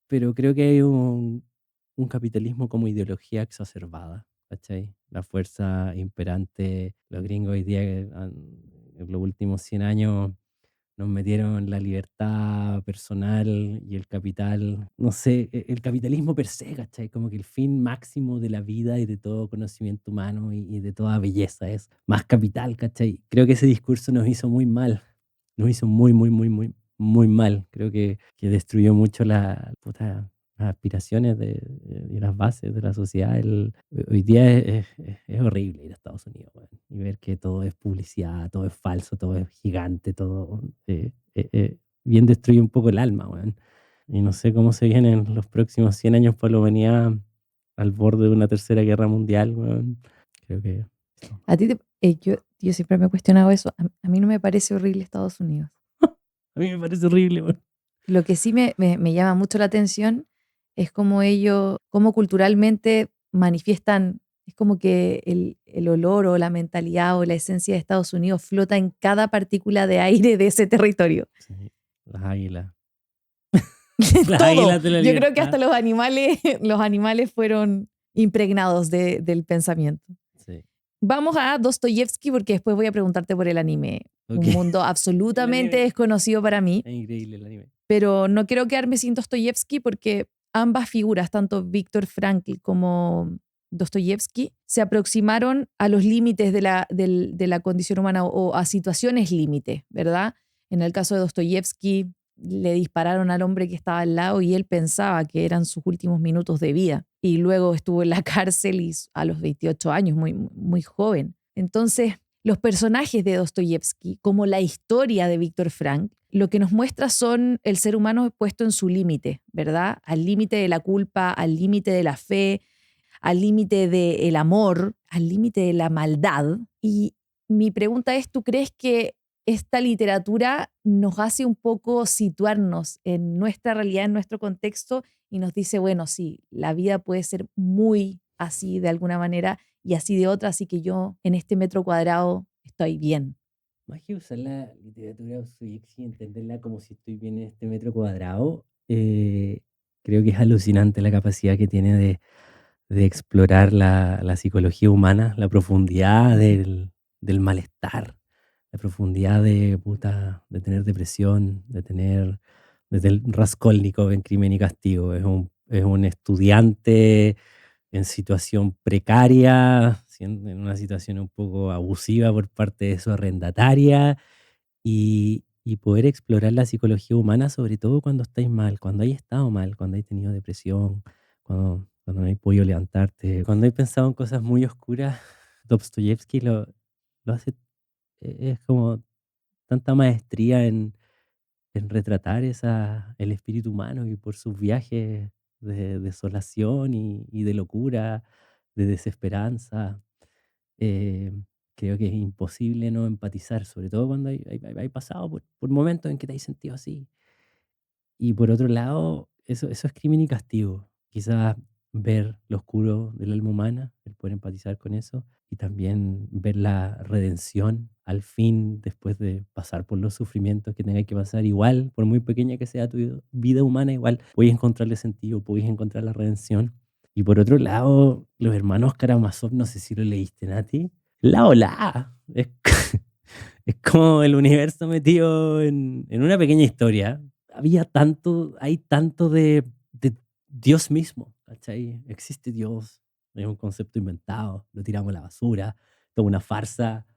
pero creo que hay un capitalismo como ideología exacerbada, ¿cachai? La fuerza imperante, los gringos hoy día, en los últimos 100 años, nos metieron la libertad personal y el capital, no sé, el capitalismo per se, ¿cachai? Como que el fin máximo de la vida y de todo conocimiento humano y de toda belleza es más capital, ¿cachai? Creo que ese discurso nos hizo muy mal, nos hizo muy, muy, muy, muy, muy mal. Creo que destruyó mucho las aspiraciones y las bases de la sociedad. Hoy día es horrible ir a Estados Unidos, weón, y ver que todo es publicidad, todo es falso, todo es gigante, todo bien destruye un poco el alma, weón. Y no sé cómo se vienen los próximos 100 años para la humanidad al borde de una tercera guerra mundial, weón. Creo que eso. A ti yo siempre me he cuestionado eso. A mí no me parece horrible Estados Unidos. A mí me parece horrible, weón. Lo que sí me llama mucho la atención es cómo ellos, cómo culturalmente manifiestan, es como que el olor o la mentalidad o la esencia de Estados Unidos flota en cada partícula de aire de ese territorio. Sí, las águilas. Las Todo. águilas de la Yo creo que libertad. hasta los animales fueron impregnados del pensamiento. Sí. Vamos a Dostoyevsky porque después voy a preguntarte por el anime. Ok. Un mundo El absolutamente anime. desconocido para mí, Es increíble el anime. pero no quiero quedarme sin Dostoyevsky porque ambas figuras, tanto Víctor Frankl como Dostoyevsky, se aproximaron a los límites de la condición humana o a situaciones límite, ¿verdad? En el caso de Dostoyevsky, le dispararon al hombre que estaba al lado y él pensaba que eran sus últimos minutos de vida. Y luego estuvo en la cárcel y a los 28 años, muy, muy joven. Entonces, los personajes de Dostoyevsky, como la historia de Víctor Frankl, lo que nos muestra son el ser humano puesto en su límite, ¿verdad? Al límite de la culpa, al límite de la fe, al límite del amor, al límite de la maldad. Y mi pregunta es, ¿tú crees que esta literatura nos hace un poco situarnos en nuestra realidad, en nuestro contexto, y nos dice, bueno, sí, la vida puede ser muy así de alguna manera y así de otra, así que yo en este metro cuadrado estoy bien? Más que usar la literatura Dostoyevsky y entenderla como si estoy bien en este metro cuadrado, Creo que es alucinante la capacidad que tiene de explorar la psicología humana, la profundidad del malestar, la profundidad de tener depresión, de tener, desde el Raskolnikov en Crimen y Castigo. Es un estudiante en situación precaria, en una situación un poco abusiva por parte de su arrendataria, y poder explorar la psicología humana, sobre todo cuando estáis mal, cuando hay estado mal, cuando hay tenido depresión, cuando no hay podido levantarte, cuando hay pensado en cosas muy oscuras. Dostoyevsky lo hace, es como tanta maestría en retratar el espíritu humano y por sus viajes de desolación y de locura, de desesperanza. eh, Creo que es imposible no empatizar, sobre todo cuando hay pasado por momentos en que te hay sentido así. Y por otro lado, eso es Crimen y Castigo. Quizás ver lo oscuro del alma humana, el poder empatizar con eso, y también ver la redención al fin, después de pasar por los sufrimientos que tengas que pasar. Igual, por muy pequeña que sea tu vida humana, igual puedes encontrarle sentido, puedes encontrar la redención. Y por otro lado, los hermanos Karamazov, no sé si lo leíste, Nati. La ola. Es como el universo metido en una pequeña historia. Hay tanto de Dios mismo, ¿cachai? Existe Dios, es un concepto inventado, lo tiramos a la basura, toda una farsa,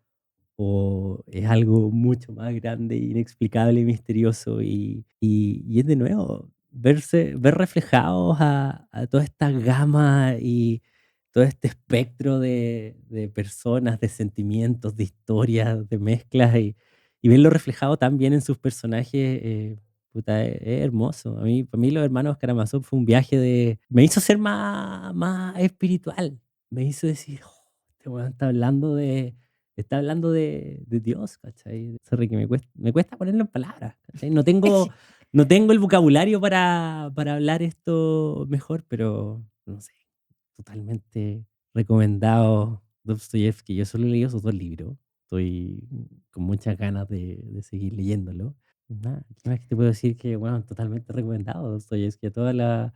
o es algo mucho más grande, inexplicable y misterioso, y es de nuevo ver reflejados a toda esta gama y todo este espectro de personas, de sentimientos, de historias, de mezclas, y verlo reflejado también en sus personajes. Puta, es hermoso. Para mí Los Hermanos Karamazov fue un viaje me hizo ser más espiritual, me hizo decir: "Oh, este weón está hablando de Dios", ¿cachai? Sorry que me cuesta ponerlo en palabras, ¿cachai? No tengo el vocabulario para hablar esto mejor, pero no sé, totalmente recomendado Dostoyevsky. Yo solo he leído esos 2 libros. Estoy con muchas ganas de seguir leyéndolo. Nada, ¿qué más que te puedo decir? Que, bueno, totalmente recomendado Dostoyevsky a toda la...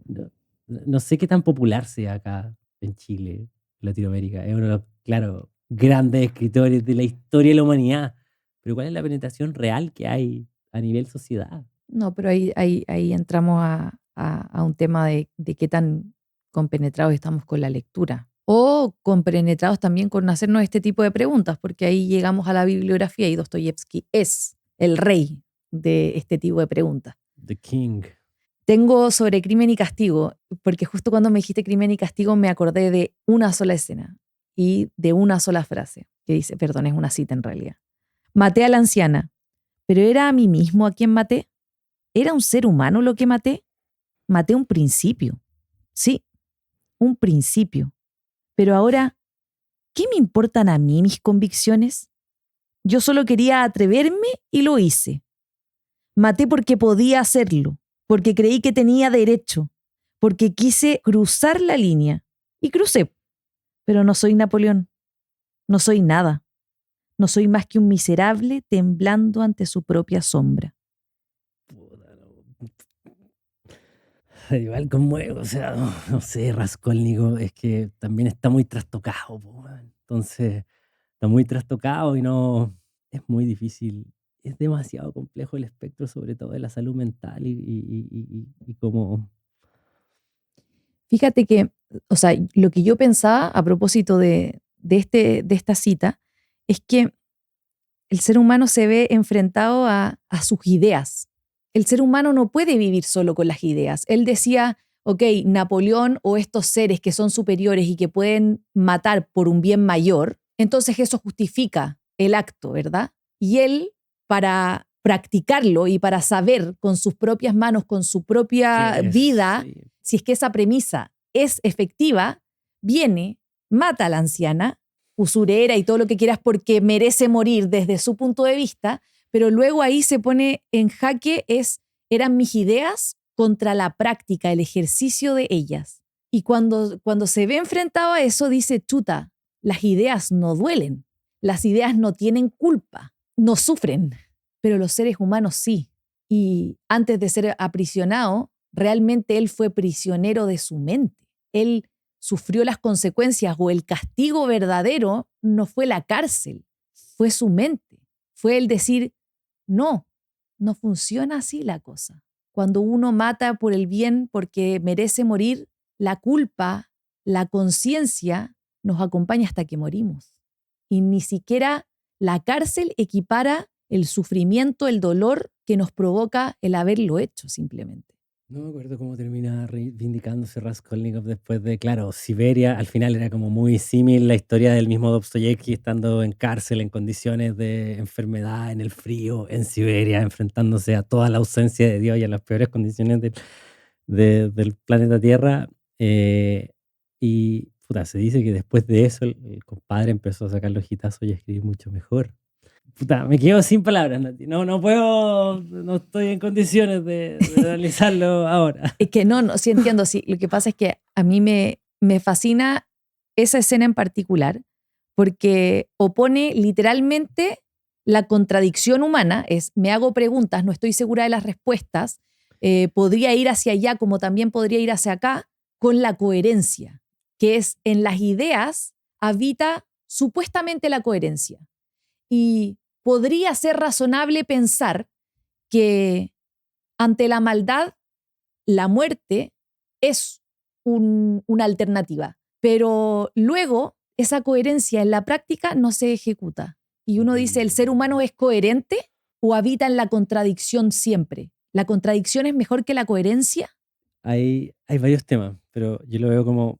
No, no sé qué tan popular sea acá en Chile, en Latinoamérica. Es uno de los, claro, grandes escritores de la historia de la humanidad. Pero ¿cuál es la penetración real que hay a nivel sociedad? No, pero ahí entramos a un tema de qué tan compenetrados estamos con la lectura. O compenetrados también con hacernos este tipo de preguntas, porque ahí llegamos a la bibliografía y Dostoyevsky es el rey de este tipo de preguntas. The King. Tengo sobre Crimen y Castigo, porque justo cuando me dijiste Crimen y Castigo me acordé de una sola escena y de una sola frase, que dice, perdón, es una cita en realidad. Maté a la anciana, pero ¿era a mí mismo a quien maté? ¿Era un ser humano lo que maté? Maté un principio. Sí, un principio. Pero ahora, ¿qué me importan a mí mis convicciones? Yo solo quería atreverme y lo hice. Maté porque podía hacerlo, porque creí que tenía derecho, porque quise cruzar la línea. Y crucé. Pero no soy Napoleón. No soy nada. No soy más que un miserable temblando ante su propia sombra. Puta, no. Igual conmueve, o sea, no sé, Raskolnikov es que también está muy trastocado, po, weón. Entonces, está muy trastocado y no, es muy difícil. Es demasiado complejo el espectro, sobre todo de la salud mental y cómo... Fíjate que, o sea, lo que yo pensaba a propósito de esta cita es que el ser humano se ve enfrentado a sus ideas. El ser humano no puede vivir solo con las ideas. Él decía, ok, Napoleón o estos seres que son superiores y que pueden matar por un bien mayor, entonces eso justifica el acto, ¿verdad? Y él, para practicarlo y para saber con sus propias manos, con su propia Que es, vida, sí, si es que esa premisa es efectiva, viene, mata a la anciana, usurera y todo lo que quieras porque merece morir desde su punto de vista, pero luego ahí se pone en jaque eran mis ideas contra la práctica, el ejercicio de ellas. Y cuando se ve enfrentado a eso, dice, chuta, las ideas no duelen, las ideas no tienen culpa, no sufren, pero los seres humanos sí. Y antes de ser aprisionado, realmente él fue prisionero de su mente. Él sufrió las consecuencias o el castigo verdadero no fue la cárcel, fue su mente. Fue el decir, no, no funciona así la cosa. Cuando uno mata por el bien porque merece morir, la culpa, la conciencia nos acompaña hasta que morimos. Y ni siquiera la cárcel equipara el sufrimiento, el dolor que nos provoca el haberlo hecho simplemente. No me acuerdo cómo termina reivindicándose Raskolnikov después de, claro, Siberia. Al final era como muy símil la historia del mismo Dostoyevsky estando en cárcel en condiciones de enfermedad, en el frío, en Siberia, enfrentándose a toda la ausencia de Dios y a las peores condiciones del planeta Tierra. Y puta, se dice que después de eso el compadre empezó a sacar los hitazos y a escribir mucho mejor. Puta, me quedo sin palabras, Nati. No, no puedo, no estoy en condiciones de analizarlo ahora. Es que no, sí entiendo, sí. Lo que pasa es que a mí me fascina esa escena en particular porque opone literalmente la contradicción humana, es me hago preguntas, no estoy segura de las respuestas, podría ir hacia allá como también podría ir hacia acá, con la coherencia, que es en las ideas habita supuestamente la coherencia. Y podría ser razonable pensar que ante la maldad la muerte es una alternativa, pero luego esa coherencia en la práctica no se ejecuta. Y uno dice, ¿el ser humano es coherente o habita en la contradicción siempre? ¿La contradicción es mejor que la coherencia? Hay varios temas, pero yo lo veo como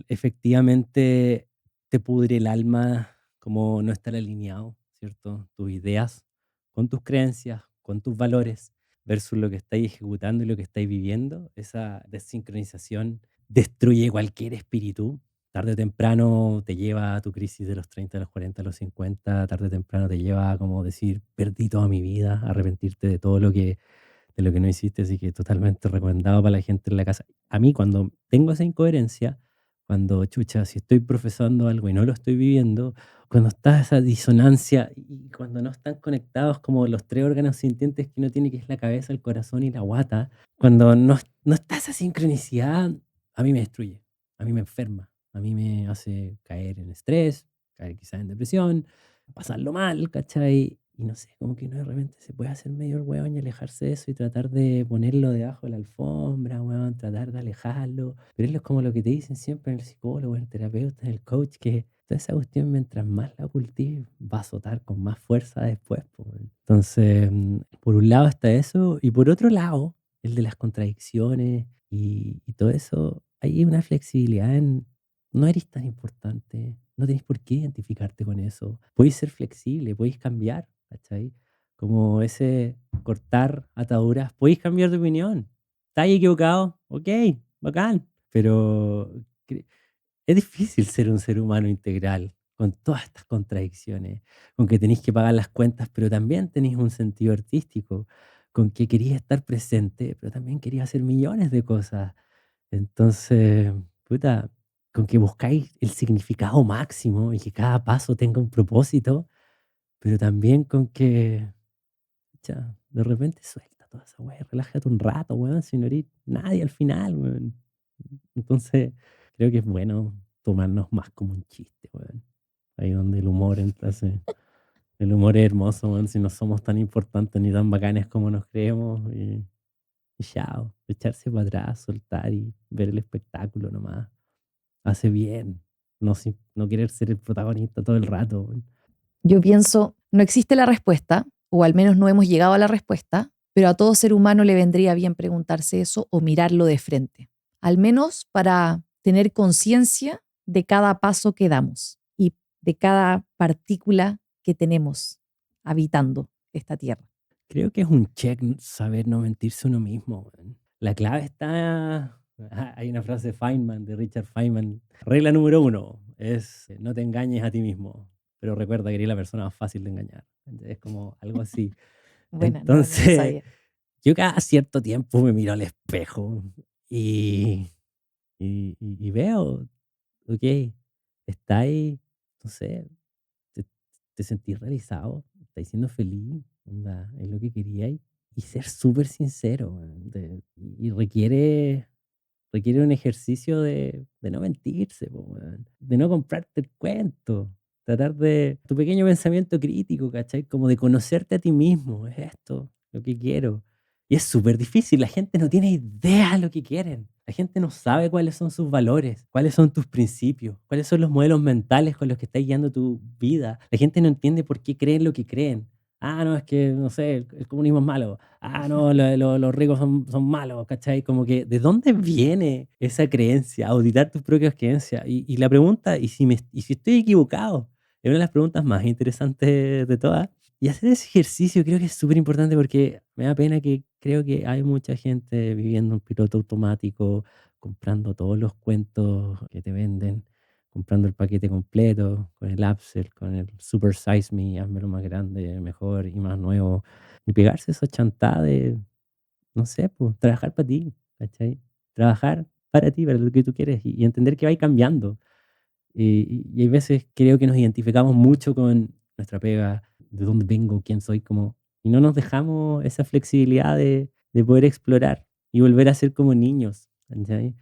efectivamente te pudre el alma como no estar alineado, ¿cierto? Tus ideas con tus creencias, con tus valores, versus lo que estáis ejecutando y lo que estáis viviendo. Esa desincronización destruye cualquier espíritu. Tarde o temprano te lleva a tu crisis de los 30, a los 40, a los 50. Tarde o temprano te lleva a como decir, perdí toda mi vida, arrepentirte de todo de lo que no hiciste, así que totalmente recomendado para la gente en la casa. A mí cuando tengo esa incoherencia, cuando, chucha, si estoy profesando algo y no lo estoy viviendo, cuando está esa disonancia y cuando no están conectados como los tres órganos sintientes que uno tiene, que es la cabeza, el corazón y la guata, cuando no está esa sincronicidad, a mí me destruye, a mí me enferma, a mí me hace caer en estrés, caer quizás en depresión, pasarlo mal, ¿cachai? Y no sé, como que uno de repente se puede hacer medio el hueón y alejarse de eso y tratar de ponerlo debajo de la alfombra, weón, tratar de alejarlo. Pero es como lo que te dicen siempre en el psicólogo, en el terapeuta, en el coach, que toda esa cuestión, mientras más la cultives, va a azotar con más fuerza después, po, weón. Entonces, por un lado está eso, y por otro lado, el de las contradicciones y todo eso, hay una flexibilidad en no eres tan importante, no tenés por qué identificarte con eso. Podéis ser flexible, podéis cambiar, ¿cachai? Como ese cortar ataduras, podéis cambiar de opinión. ¿Estás equivocado? Ok, bacán. Pero es difícil ser un ser humano integral con todas estas contradicciones, con que tenéis que pagar las cuentas, pero también tenéis un sentido artístico, con que querías estar presente, pero también querías hacer millones de cosas. Entonces, puta, con que buscáis el significado máximo y que cada paso tenga un propósito, pero también con que, ya, de repente suelta toda esa weá, relájate un rato, weón, si no eres nadie al final, weón. Entonces, creo que es bueno tomarnos más como un chiste, weón. Ahí donde el humor entra, el humor es hermoso, weón, si no somos tan importantes ni tan bacanes como nos creemos y chao, echarse para atrás, soltar y ver el espectáculo nomás. Hace bien. No querer ser el protagonista todo el rato, weón. Yo pienso, no existe la respuesta, o al menos no hemos llegado a la respuesta, pero a todo ser humano le vendría bien preguntarse eso o mirarlo de frente, al menos para tener conciencia de cada paso que damos y de cada partícula que tenemos habitando esta tierra. Creo que es un check saber no mentirse a uno mismo, weón. La clave está. Hay una frase de Feynman, de Richard Feynman. Regla número uno es no te engañes a ti mismo, pero recuerda que eres la persona más fácil de engañar. Es como algo así. Buena, no me Entonces, sabía. yo cada cierto tiempo me miro al espejo y, y veo, ok, está ahí, no sé, te, te sentís realizado, estás siendo feliz, onda, es lo que queríais. y ser súper sincero, weón, y requiere un ejercicio de no mentirse, po, weón, de no comprarte el cuento, tratar de tu pequeño pensamiento crítico, ¿cachai? Como de conocerte a ti mismo, es esto lo que quiero. Y es súper difícil, la gente no tiene idea de lo que quieren. La gente no sabe cuáles son sus valores, cuáles son tus principios, cuáles son los modelos mentales con los que estás guiando tu vida. La gente no entiende por qué creen lo que creen. Ah, no, es que, no sé, el comunismo es malo. Ah, no, los ricos son malos, ¿cachai? Como que, ¿de dónde viene esa creencia? Auditar tus propias creencias. Y la pregunta, ¿y si estoy equivocado? Es una de las preguntas más interesantes de todas. Y hacer ese ejercicio creo que es súper importante porque me da pena que creo que hay mucha gente viviendo un piloto automático, comprando todos los cuentos que te venden, comprando el paquete completo, con el upsell, con el super size me, házmelo más grande, mejor y más nuevo. Y pegarse esa chantada de, no sé, pues, trabajar para ti, ¿cachai? Trabajar para ti, para lo que tú quieres y entender que va a ir cambiando. Y hay veces creo que nos identificamos mucho con nuestra pega, de dónde vengo, quién soy, como, y no nos dejamos esa flexibilidad de poder explorar y volver a ser como niños, ¿cachai?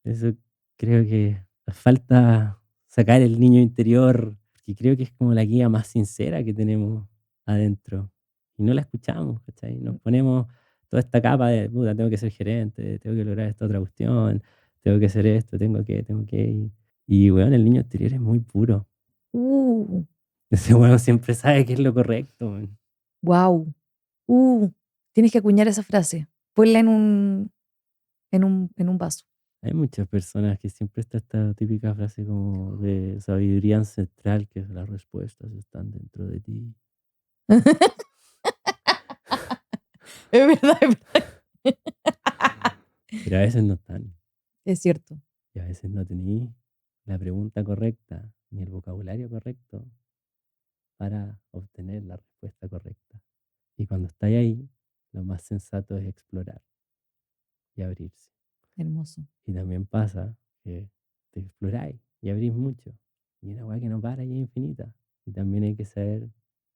Eso creo que falta sacar el niño interior, que creo que es como la guía más sincera que tenemos adentro. Y no la escuchamos, ¿cachai? Nos ponemos toda esta capa de, puta, tengo que ser gerente, tengo que lograr esta otra cuestión, tengo que hacer esto, tengo que. Y weón, el niño exterior es muy puro. Uh, Ese weón siempre sabe qué es lo correcto, weón. wow. Uh, tienes que acuñar esa frase. Ponla en un vaso. Hay muchas personas que siempre está esta típica frase como de sabiduría ancestral, que las respuestas están dentro de ti. Es verdad, es verdad. Pero a veces no están. Es cierto. Y a veces no tenéis la pregunta correcta ni el vocabulario correcto para obtener la respuesta correcta. Y cuando estáis ahí, lo más sensato es explorar y abrirse. Hermoso. Y también pasa que te exploráis y abrís mucho. Y una weá que no para y es infinita. Y también hay que saber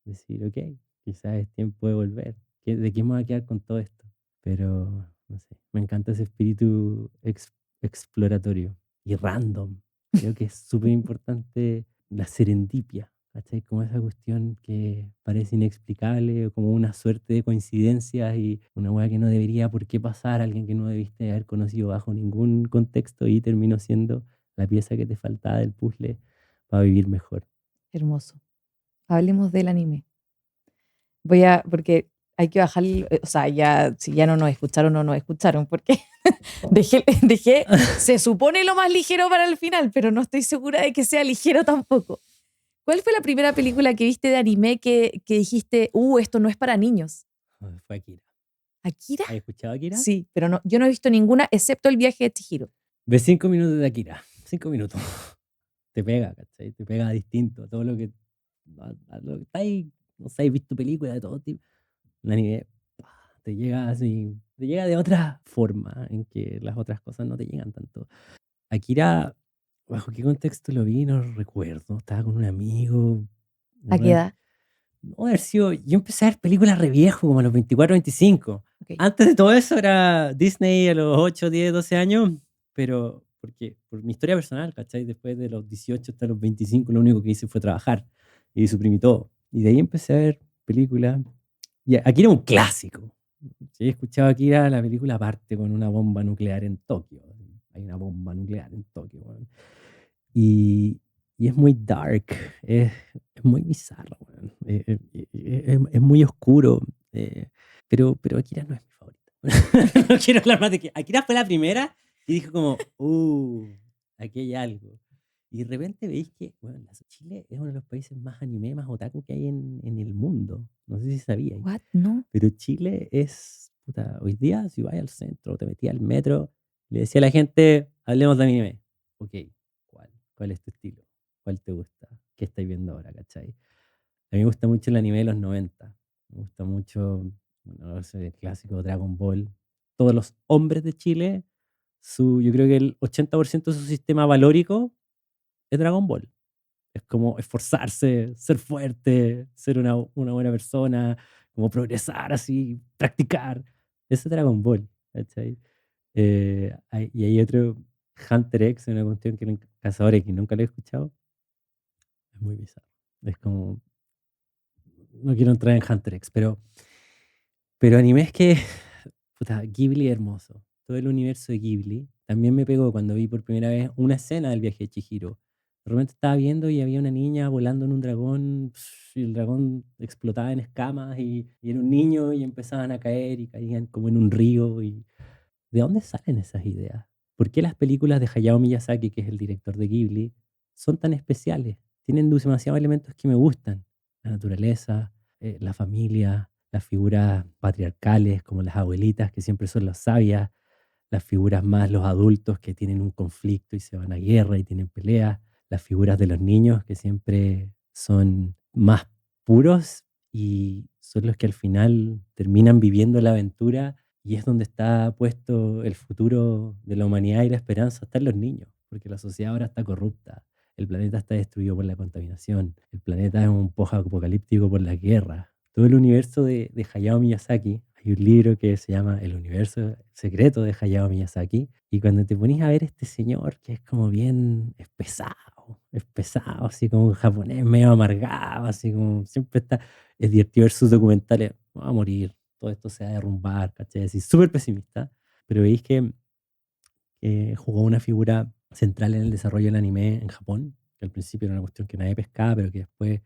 decir, ok, quizás es tiempo de volver. ¿De qué me voy a quedar con todo esto? Pero, no sé, me encanta ese espíritu exploratorio y random. Creo que es súper importante la serendipia, ¿cachai? Como esa cuestión que parece inexplicable, o como una suerte de coincidencias y una weá que no debería por qué pasar, alguien que no debiste haber conocido bajo ningún contexto y terminó siendo la pieza que te faltaba del puzzle para vivir mejor. Hermoso. Hablemos del anime. Porque hay que bajar, o sea, ya, si ya no nos escucharon, no nos escucharon, porque dejé, se supone lo más ligero para el final, pero no estoy segura de que sea ligero tampoco. ¿Cuál fue la primera película que viste de anime que dijiste, esto no es para niños? Fue Akira. ¿Akira? ¿Has escuchado Akira? Sí, pero no, yo no he visto ninguna excepto El viaje de Chihiro. Ve 5 minutos de Akira. 5 minutos. Te pega, ¿cachai? Te pega distinto. Todo lo que. A lo que está ahí, no sé, has visto películas de todo tipo. El anime te llega así. Te llega de otra forma en que las otras cosas no te llegan tanto. Akira, ¿bajo qué contexto lo vi? No recuerdo. Estaba con un amigo. ¿A qué edad? No haber sido. Yo empecé a ver películas re viejo, como a los 24, 25. Ok. Antes de todo eso era Disney a los 8, 10, 12 años, pero porque por mi historia personal, ¿cachai? Después de los 18 hasta los 25, lo único que hice fue trabajar y suprimí todo. Y de ahí empecé a ver películas. Y aquí era un clásico. Si he escuchado Akira, la película parte con una bomba nuclear en Tokio. Hay una bomba nuclear en Tokio, weón. Y, y es muy dark, es muy bizarro, weón. Es muy oscuro. Pero Akira no es mi favorita. No quiero hablar más de que Akira fue la primera y dijo como, aquí hay algo. Y de repente veis que, bueno, Chile es uno de los países más anime, más otaku que hay en el mundo. No sé si sabíais. ¿What? No. Pero Chile es, puta, hoy día si vas al centro, te metías al metro, le decía a la gente, hablemos de anime. Ok, ¿cuál es tu estilo? ¿Cuál te gusta? ¿Qué estáis viendo ahora, cachai? A mí me gusta mucho el anime de los 90. Me gusta mucho, bueno, no sé, el clásico Dragon Ball. Todos los hombres de Chile, yo creo que el 80% de su sistema valórico es Dragon Ball. Es como esforzarse, ser fuerte, ser una buena persona, como progresar así, practicar. Ese es Dragon Ball, ¿cachai? Y hay otro, Hunter X, una cuestión que Cazador X, nunca lo he escuchado. Es muy bizarro. Es como, no quiero entrar en Hunter X, pero animes que, puta, Ghibli hermoso. Todo el universo de Ghibli. También me pegó cuando vi por primera vez una escena del viaje de Chihiro. De repente estaba viendo y había una niña volando en un dragón, y el dragón explotaba en escamas y era un niño y empezaban a caer y caían como en un río. ¿De dónde salen esas ideas? ¿Por qué las películas de Hayao Miyazaki, que es el director de Ghibli, son tan especiales? Tienen demasiados elementos que me gustan. La naturaleza, la familia, las figuras patriarcales como las abuelitas, que siempre son las sabias, las figuras más los adultos que tienen un conflicto y se van a guerra y tienen peleas, las figuras de los niños que siempre son más puros y son los que al final terminan viviendo la aventura y es donde está puesto el futuro de la humanidad y la esperanza, está en los niños, porque la sociedad ahora está corrupta, el planeta está destruido por la contaminación, el planeta es un post-apocalíptico por la guerra. Todo el universo de Hayao Miyazaki, hay un libro que se llama El universo secreto de Hayao Miyazaki, y cuando te pones a ver este señor que es como bien, es pesado, así como un japonés medio amargado, así como siempre está, es divertido ver sus documentales, va a morir, todo esto se va a derrumbar, ¿cachai? Así, súper pesimista, pero veis que jugó una figura central en el desarrollo del anime en Japón, que al principio era una cuestión que nadie pescaba, pero que después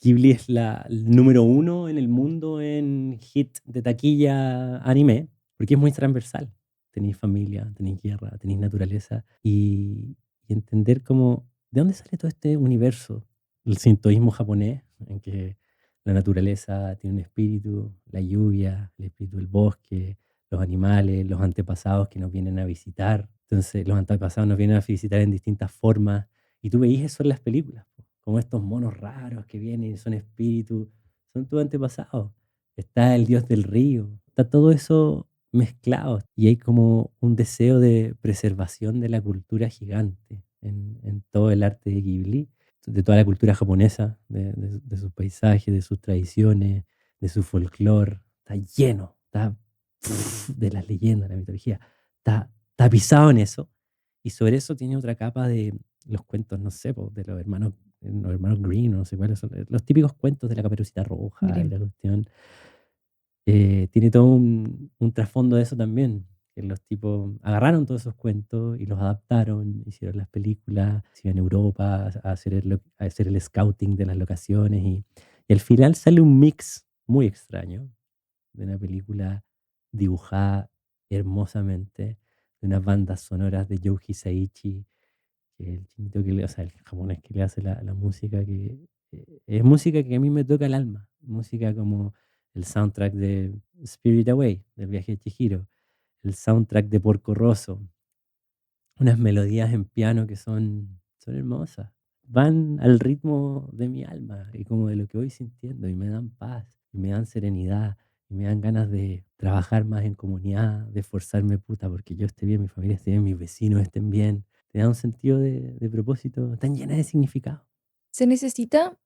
Ghibli es el número uno en el mundo en hit de taquilla anime, porque es muy transversal. Tenéis familia, tenéis guerra, tenéis naturaleza y entender cómo, ¿de dónde sale todo este universo? El sintoísmo japonés, en que la naturaleza tiene un espíritu, la lluvia, el espíritu del bosque, los animales, los antepasados que nos vienen a visitar. Entonces, los antepasados nos vienen a visitar en distintas formas. Y tú veías eso en las películas, po, como estos monos raros que vienen y son espíritus, son tus antepasados. Está el dios del río, está todo eso mezclado. Y hay como un deseo de preservación de la cultura gigante en todo el arte de Ghibli, de toda la cultura japonesa, de sus paisajes, de sus tradiciones, de su folclore. Está lleno, está de las leyendas, la mitología. Está tapizado en eso. Y sobre eso tiene otra capa de los cuentos, no sé, po, de los hermanos Green, no sé cuáles son, los típicos cuentos de la Caperucita Roja y Grimm. la cuestión. Tiene todo un trasfondo de eso también. Que los tipos agarraron todos esos cuentos y los adaptaron, hicieron las películas, se iban a Europa a hacer el scouting de las locaciones y al final sale un mix muy extraño de una película dibujada hermosamente, de unas bandas sonoras de Joe Hisaichi, que es el chinito o sea, el japonés que le hace la música, que es música que a mí me toca el alma, música como el soundtrack de Spirit Away, del viaje de Chihiro, el soundtrack de Porco Rosso, unas melodías en piano que son hermosas, van al ritmo de mi alma y como de lo que voy sintiendo y me dan paz y me dan serenidad y me dan ganas de trabajar más en comunidad, de esforzarme puta porque yo esté bien, mi familia esté bien, mis vecinos estén bien. Te da un sentido de propósito tan llena de significado. Se necesita,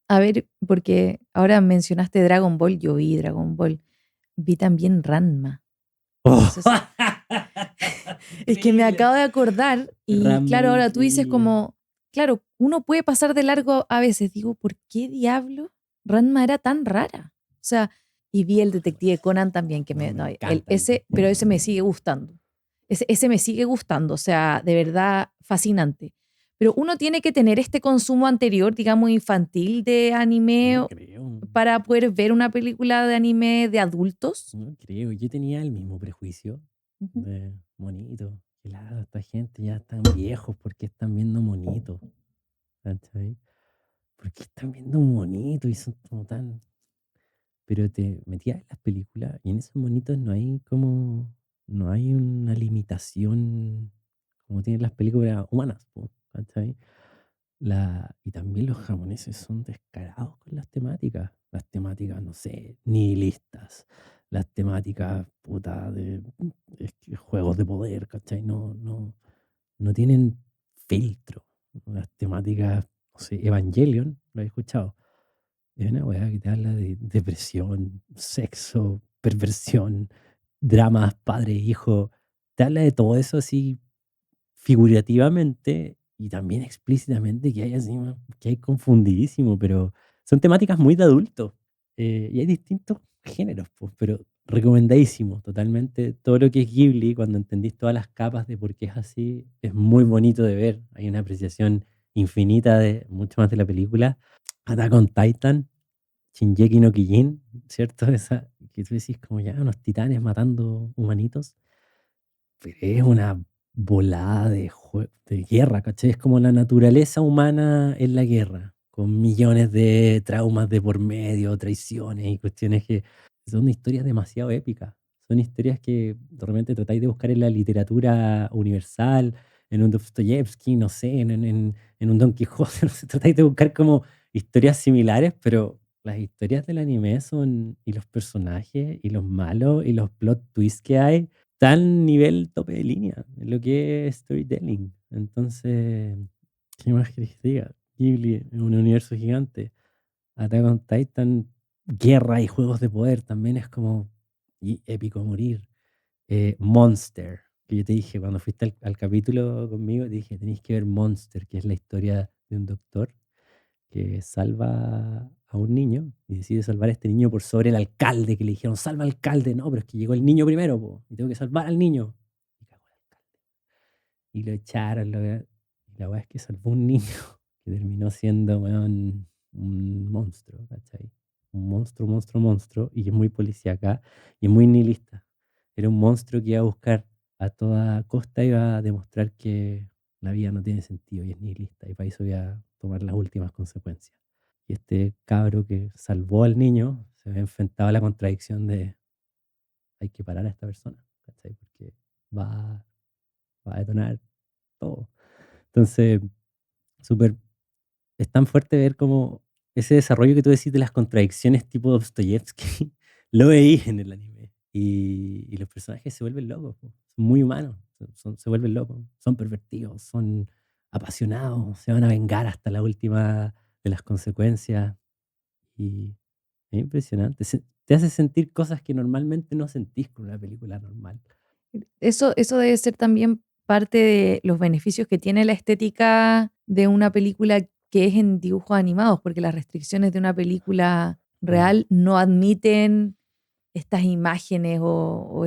a ver, porque ahora mencionaste Dragon Ball, yo vi Dragon Ball, vi también Ranma. No sé ¡Oh! si- Es que me Increíble. acabo de acordar y Ranma claro, ahora tú dices increíble. como, claro, uno puede pasar de largo a veces. Digo, ¿por qué diablo Ranma era tan rara? O sea, y vi el Detective Conan también, que No, me, me no, encanta el pero Detective ese me Conan. sigue gustando. Ese me sigue gustando, o sea, de verdad fascinante. Pero uno tiene que tener este consumo anterior, digamos, infantil de anime No creo. para poder ver una película de anime de adultos. No creo, yo tenía el mismo prejuicio Ujú. de monito. Claro, esta gente ya están viejos porque están viendo monito. ¿Cachai? Porque están viendo un monito y son como tan. Pero te metías en las películas y en esos monitos no hay como. No hay una limitación como tienen las películas humanas, po, ¿cachai? Y también los japoneses son descarados con las temáticas. Las temáticas, no sé, nihilistas. Las temáticas, puta, es que juegos de poder, ¿cachai? No tienen filtro. Las temáticas, no sé, Evangelion, lo he escuchado. Es una weá que te habla de depresión, sexo, perversión, dramas, padre, hijo. Te habla de todo eso así figurativamente y también explícitamente que hay así, que hay confundidísimo, pero son temáticas muy de adultos. Y hay distintos géneros, pues, pero recomendadísimo totalmente. Todo lo que es Ghibli, cuando entendís todas las capas de por qué es así, es muy bonito de ver. Hay una apreciación infinita de mucho más de la película. Attack on Titan, Shingeki no Kyojin, ¿cierto? Esa que tú decís como ya unos titanes matando humanitos, pero es una volada de guerra, ¿cachai? Es como la naturaleza humana en la guerra, con millones de traumas de por medio, traiciones y cuestiones que son historias demasiado épicas. Son historias que de repente tratáis de buscar en la literatura universal, en un Dostoyevsky, no sé, en un Don Quijote, no sé, tratáis de buscar como historias similares, pero las historias del anime son, y los personajes, y los malos, y los plot twists que hay, tal nivel tope de línea en lo que es storytelling. Entonces, ¿qué más querés que te diga? Ghibli es un universo gigante. Attack on Titan, guerra y juegos de poder también es como y épico a morir. Monster, que yo te dije cuando fuiste al capítulo conmigo, te dije, tenéis que ver Monster, que es la historia de un doctor que salva a un niño y decide salvar a este niño por sobre el alcalde, que le dijeron, salva al alcalde. No, pero es que llegó el niño primero, po, y tengo que salvar al niño. Y cagó el alcalde. Y lo echaron. Y la weá es que salvó un niño que terminó siendo, weón, un monstruo, ¿cachai? Un monstruo, monstruo, monstruo, y es muy policíaca y es muy nihilista. Era un monstruo que iba a buscar a toda costa, iba a demostrar que la vida no tiene sentido y es nihilista, y para eso iba a tomar las últimas consecuencias. Y este cabro que salvó al niño se ve enfrentado a la contradicción de hay que parar a esta persona, ¿cachai? Porque va, va a detonar todo. Entonces, súper, es tan fuerte ver como ese desarrollo que tú decís de las contradicciones tipo Dostoyevsky, lo veís en el anime. Y los personajes se vuelven locos, po. Son muy humanos, se vuelven locos, son pervertidos, son apasionados, se van a vengar hasta la última de las consecuencias. Y es impresionante. Te hace sentir cosas que normalmente no sentís con una película normal. Eso debe ser también parte de los beneficios que tiene la estética de una película que es en dibujos animados, porque las restricciones de una película Mm. real no admiten estas imágenes o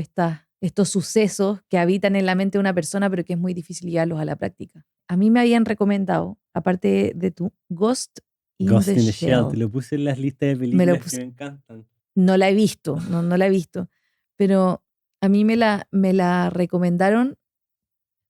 estos sucesos que habitan en la mente de una persona, pero que es muy difícil llevarlos a la práctica. A mí me habían recomendado, aparte de tu Ghost in Ghost the in the Shell, te Shell. lo puse en las listas de Me lo películas que puse, me encantan. no la he visto, no la he visto, pero a mí me la recomendaron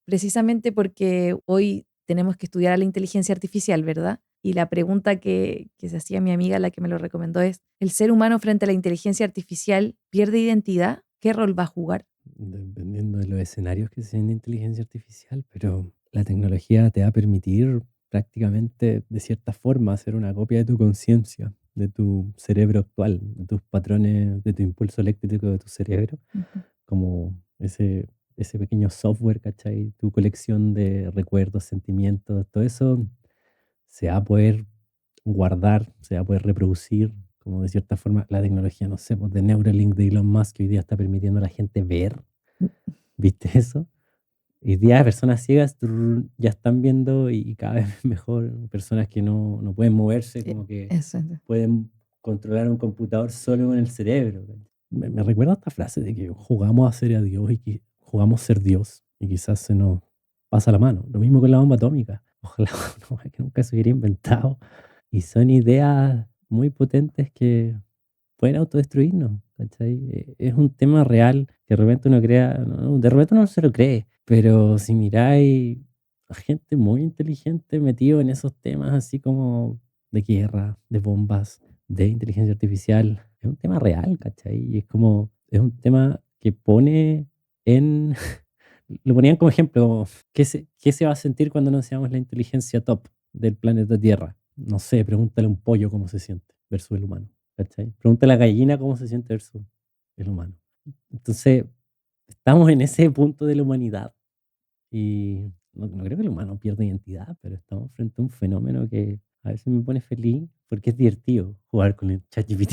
precisamente porque hoy tenemos que estudiar a la inteligencia artificial, ¿verdad? Y la pregunta que se hacía mi amiga, la que me lo recomendó, es, ¿el ser humano frente a la inteligencia artificial pierde identidad? ¿Qué rol va a jugar? Dependiendo de los escenarios que se den de inteligencia artificial, pero la tecnología te va a permitir prácticamente, de cierta forma, hacer una copia de tu conciencia, de tu cerebro actual, de tus patrones, de tu impulso eléctrico de tu cerebro, Ujú. como ese pequeño software, ¿cachai? Tu colección de recuerdos, sentimientos, todo eso se va a poder guardar, se va a poder reproducir, como de cierta forma la tecnología, no sé, pues de Neuralink de Elon Musk, que hoy día está permitiendo a la gente ver. ¿Viste eso? Hoy día personas ciegas ya están viendo y cada vez mejor. Personas que no pueden moverse, Sí, como que eso. pueden controlar un computador solo con el cerebro. Me recuerda esta frase de que jugamos a ser a Dios y que jugamos a ser Dios y quizás se nos pasa la mano. Lo mismo con la bomba atómica. Ojalá no, que nunca se hubiera inventado. Y son ideas muy potentes que pueden autodestruirnos, ¿cachai? Es un tema real que de repente uno crea, de repente uno no se lo cree, pero si miráis a gente muy inteligente metido en esos temas así como de guerra, de bombas, de inteligencia artificial, es un tema real, ¿cachai? Y es como, es un tema que pone en, lo ponían como ejemplo, como, ¿qué se va a sentir cuando no seamos la inteligencia top del planeta Tierra? No sé, pregúntale a un pollo cómo se siente versus el humano. ¿Cachai? Pregúntale a la gallina cómo se siente versus el humano. Entonces, estamos en ese punto de la humanidad y no creo que el humano pierda identidad, pero estamos frente a un fenómeno que a veces me pone feliz, porque es divertido jugar con el ChatGPT,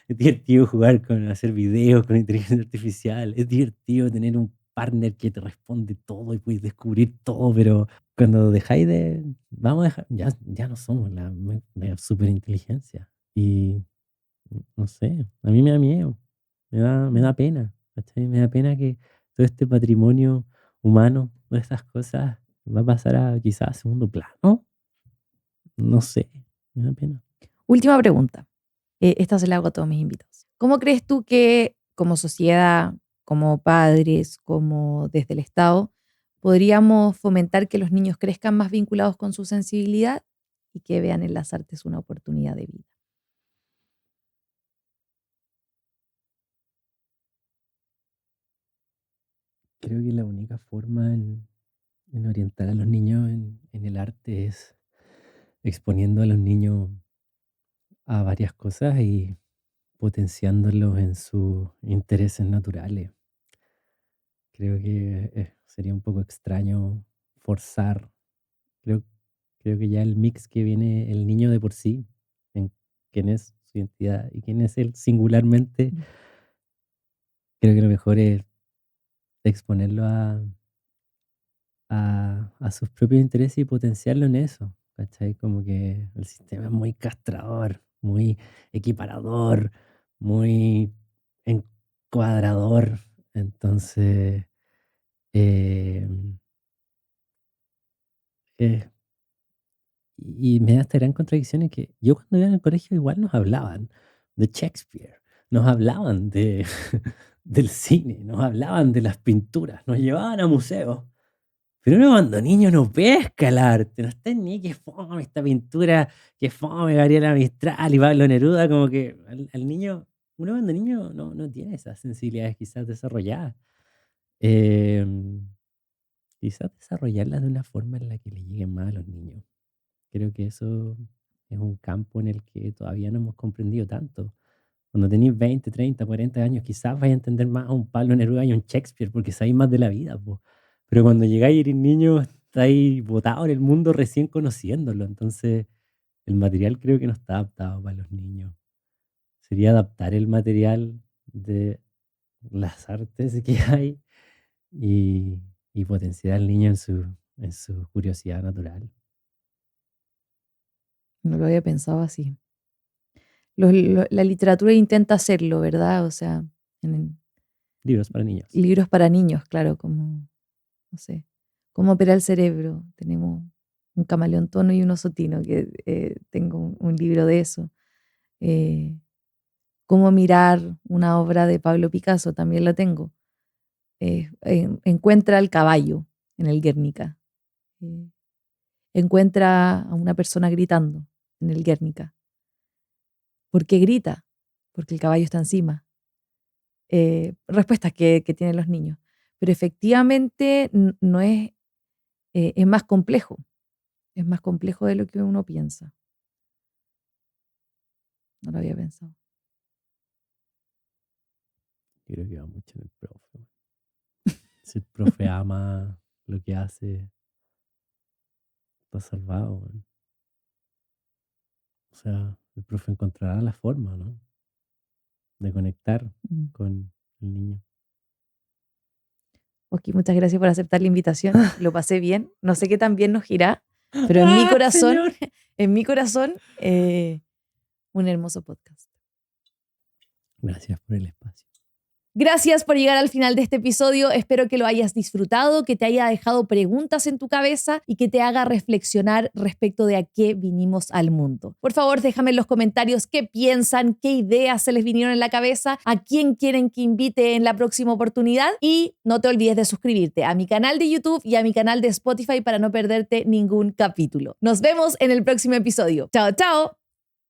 es divertido jugar con hacer videos con inteligencia artificial, es divertido tener un partner que te responde todo y puedes descubrir todo, pero cuando dejáis de, vamos a dejar, ya no somos la super inteligencia. Y no sé, a mí me da miedo, me da pena, ¿cachai? Me da pena que todo este patrimonio humano, todas estas cosas, va a pasar a quizás a segundo plano. No sé, me da pena. Última pregunta. Esta se la hago a todos mis invitados. ¿Cómo crees tú que como sociedad, como padres, como desde el Estado, podríamos fomentar que los niños crezcan más vinculados con su sensibilidad y que vean en las artes una oportunidad de vida? Creo que la única forma en orientar a los niños en el arte es exponiendo a los niños a varias cosas y potenciándolos en sus intereses naturales. Creo que sería un poco extraño forzar. Creo, creo que ya el mix que viene el niño de por sí, en quién es su identidad y quién es él singularmente, Mm. creo que lo mejor es exponerlo a sus propios intereses y potenciarlo en eso, ¿cachai? Como que el sistema es muy castrador, muy equiparador, muy encuadrador. Entonces, em, eh, y me da esta gran contradicción en que yo cuando iba en el colegio igual nos hablaban de Shakespeare, nos hablaban de, del cine, nos hablaban de las pinturas, nos llevaban a museos. Pero uno cuando niño no pesca el arte, no está ni que fome esta pintura, que fome Gabriela Mistral y Pablo Neruda, como que al niño, uno cuando niño no tiene esas sensibilidades quizás desarrolladas. Em, Quizás desarrollarlas de una forma en la que le lleguen más a los niños. Creo que eso es un campo en el que todavía no hemos comprendido tanto. Cuando tenéis 20, 30, 40 años, quizás vais a entender más a un Pablo Neruda y a un Shakespeare porque sabéis más de la vida, po. Pero cuando llegáis y eres niño, estáis botados en el mundo recién conociéndolo. Entonces, el material creo que no está adaptado para los niños. Sería adaptar el material de las artes que hay y, y potenciar al niño en su curiosidad natural. No lo había pensado así. La literatura intenta hacerlo, ¿verdad? O sea, en Libros para niños. libros para niños, claro, como, no sé, cómo opera el cerebro. Tenemos un camaleontono y un osotino, que tengo un libro de eso. Eh, Cómo mirar una obra de Pablo Picasso, también la tengo. Encuentra al caballo en el Guernica. Eh, Encuentra a una persona gritando en el Guernica. ¿Por qué grita? Porque el caballo está encima. Respuestas que tienen los niños. Pero efectivamente no es más complejo. Es más complejo de lo que uno piensa. No lo había pensado. Yo creo que va mucho en el profe. Si el profe ama lo que hace, está salvado, weón. O sea, el profe encontrará la forma, ¿no? De conectar Mm. con el niño. Ok, muchas gracias por aceptar la invitación. Lo pasé bien. No sé qué tan bien nos irá, pero en mi corazón, Señor! en mi corazón, un hermoso podcast. Gracias por el espacio. Gracias por llegar al final de este episodio. Espero que lo hayas disfrutado, que te haya dejado preguntas en tu cabeza y que te haga reflexionar respecto de a qué vinimos al mundo. Por favor, déjame en los comentarios qué piensan, qué ideas se les vinieron en la cabeza, a quién quieren que invite en la próxima oportunidad y no te olvides de suscribirte a mi canal de YouTube y a mi canal de Spotify para no perderte ningún capítulo. Nos vemos en el próximo episodio. Chao, chao.